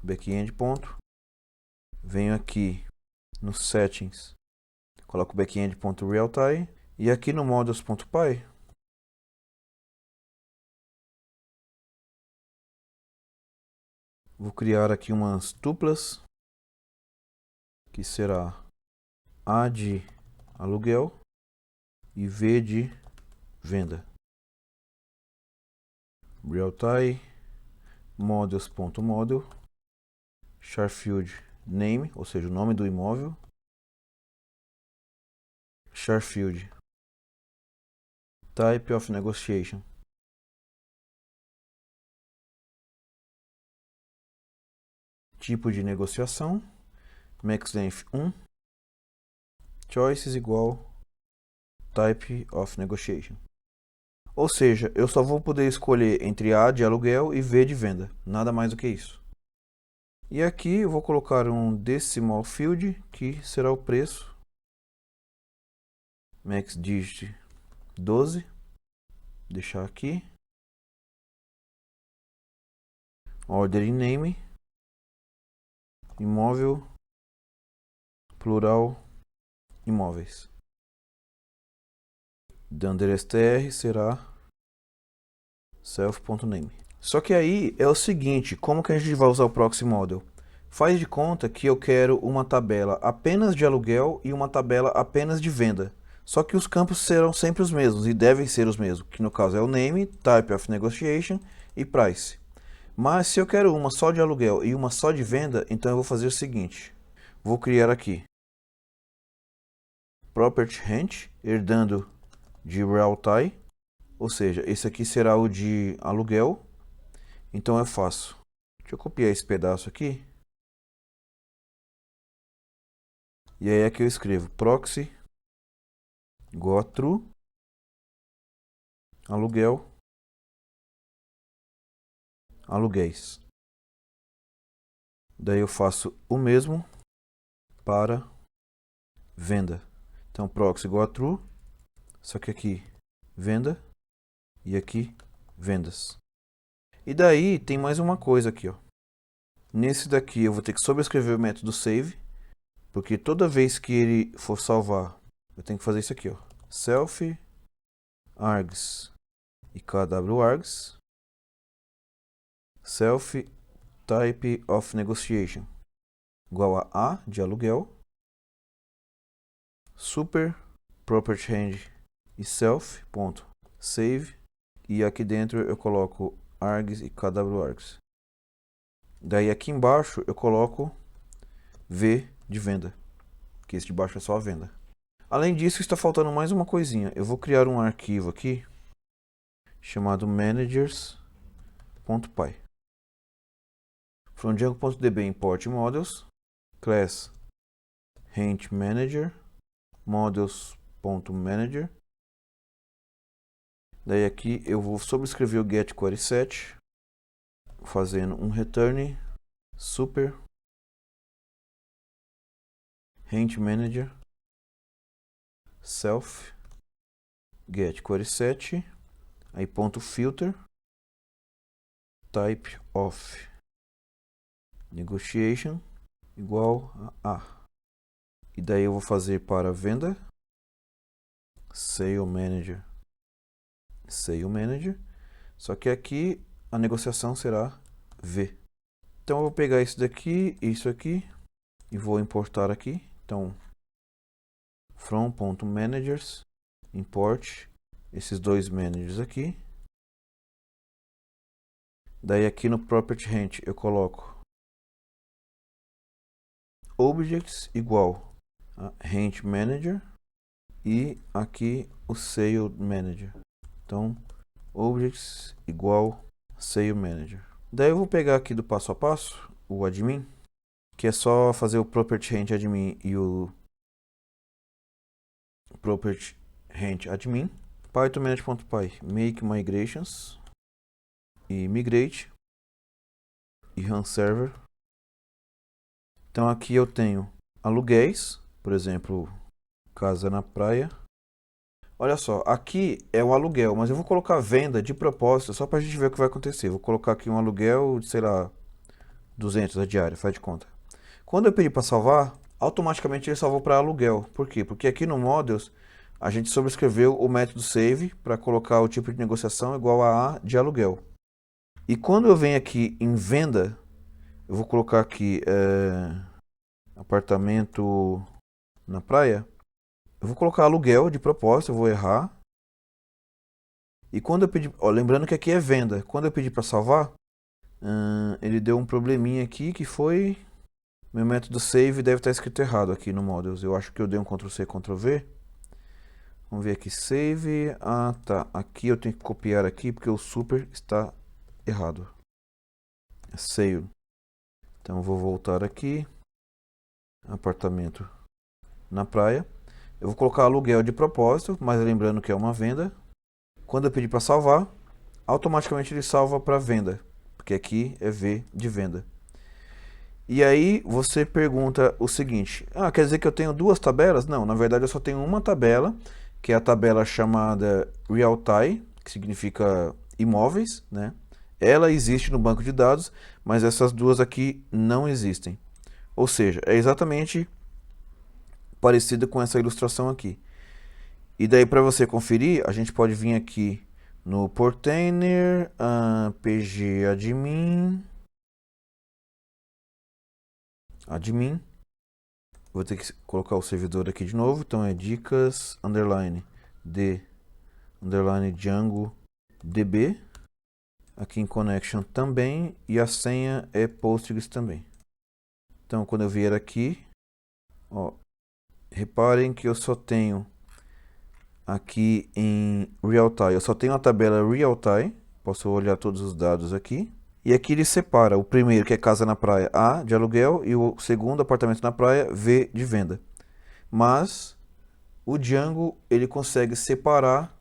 Speaker 1: backend ponto, venho aqui no settings, coloco backend.realty e aqui no models.py vou criar aqui umas tuplas que será A de aluguel e V de venda. Realty models.model charfield name, ou seja, o nome do imóvel, charfield type of negotiation, tipo de negociação, max length 1, choices igual type of negotiation. Ou seja, eu só vou poder escolher entre A de aluguel e V de venda, nada mais do que isso. E aqui eu vou colocar um decimal field, que será o preço, max digit 12, deixar aqui, order in name, imóvel, plural, imóveis. Dunder str será self.name. Só que aí é o seguinte, como que a gente vai usar o proxy model? Faz de conta que eu quero uma tabela apenas de aluguel e uma tabela apenas de venda. Só que os campos serão sempre os mesmos e devem ser os mesmos, que no caso é o name, type of negotiation e price. Mas se eu quero uma só de aluguel e uma só de venda, então eu vou fazer o seguinte. Vou criar aqui property range, herdando de realty, ou seja, esse aqui será o de aluguel. Então eu faço, deixa eu copiar esse pedaço aqui. E aí aqui eu escrevo proxy igual a true, aluguel, aluguéis. Daí eu faço o mesmo para venda. Então proxy igual a true, só que aqui venda e aqui vendas. E daí tem mais uma coisa aqui, ó. Nesse daqui eu vou ter que sobrescrever o método save, porque toda vez que ele for salvar, eu tenho que fazer isso aqui, ó. Self args e kw args self type of negotiation igual a de aluguel, super property range e self ponto save, e aqui dentro eu coloco args e kw args. Daí aqui embaixo eu coloco V de venda, que esse de baixo é só a venda. Além disso, está faltando mais uma coisinha. Eu vou criar um arquivo aqui chamado managers.py. From Django.db import models, class rent manager, models.manager. Daí aqui eu vou sobrescrever o get query set, fazendo um return super rent manager self get query set, aí ponto filter type of negotiation igual a A. E daí eu vou fazer para venda sale manager, só que aqui a negociação será V. Então eu vou pegar isso daqui, isso aqui e vou importar aqui. Então from.managers import esses dois managers aqui. Daí aqui no property rent eu coloco objects igual a rent manager e aqui o sale manager. Então objects igual sale manager. Daí eu vou pegar aqui do passo a passo o admin, que é só fazer o property rent admin e o property rent admin. Python manage.py make migrations e migrate e run server. Então aqui eu tenho aluguéis, por exemplo, casa na praia. Olha só, aqui é o aluguel, mas eu vou colocar venda de propósito só para a gente ver o que vai acontecer. Vou colocar aqui um aluguel de, sei lá, 200 a diária, faz de conta. Quando eu pedir para salvar, automaticamente ele salvou para aluguel. Por quê? Porque aqui no Models a gente sobrescreveu o método save para colocar o tipo de negociação igual a de aluguel. E quando eu venho aqui em venda, eu vou colocar aqui apartamento na praia. Eu vou colocar aluguel de propósito, eu vou errar. E quando eu pedir, ó, lembrando que aqui é venda, quando eu pedir para salvar, ele deu um probleminha aqui que foi meu método save deve estar escrito errado aqui no Models. Eu acho que eu dei um Ctrl C, Ctrl V. Vamos ver aqui, save. Ah, tá. Aqui eu tenho que copiar aqui porque o super está errado. É sale. Então vou voltar aqui. Apartamento na praia. Eu vou colocar aluguel de propósito, mas lembrando que é uma venda. Quando eu pedir para salvar, automaticamente ele salva para venda, porque aqui é V de venda. E aí você pergunta o seguinte: quer dizer que eu tenho duas tabelas? Não, na verdade eu só tenho uma tabela, que é a tabela chamada Realty, que significa imóveis, né? Ela existe no banco de dados, mas essas duas aqui não existem. Ou seja, é exatamente parecido com essa ilustração aqui. E daí para você conferir, a gente pode vir aqui no Portainer, pg admin. Vou ter que colocar o servidor aqui de novo, então é dicas underline d underline Django db. Aqui em connection também, e a senha é Postgres também. Então quando eu vier aqui, ó, reparem que eu só tenho aqui em Realty, eu só tenho a tabela Realty, posso olhar todos os dados aqui. E aqui ele separa o primeiro, que é casa na praia, A de aluguel, e o segundo, apartamento na praia, V de venda. Mas o Django ele consegue separar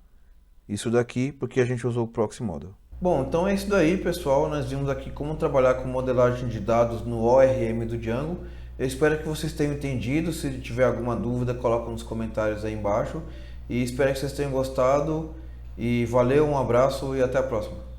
Speaker 1: isso daqui porque a gente usou o proxy model. Bom, então é isso daí, pessoal. Nós vimos aqui como trabalhar com modelagem de dados no ORM do Django. Eu espero que vocês tenham entendido. Se tiver alguma dúvida, coloca nos comentários aí embaixo. E espero que vocês tenham gostado. E valeu, um abraço e até a próxima.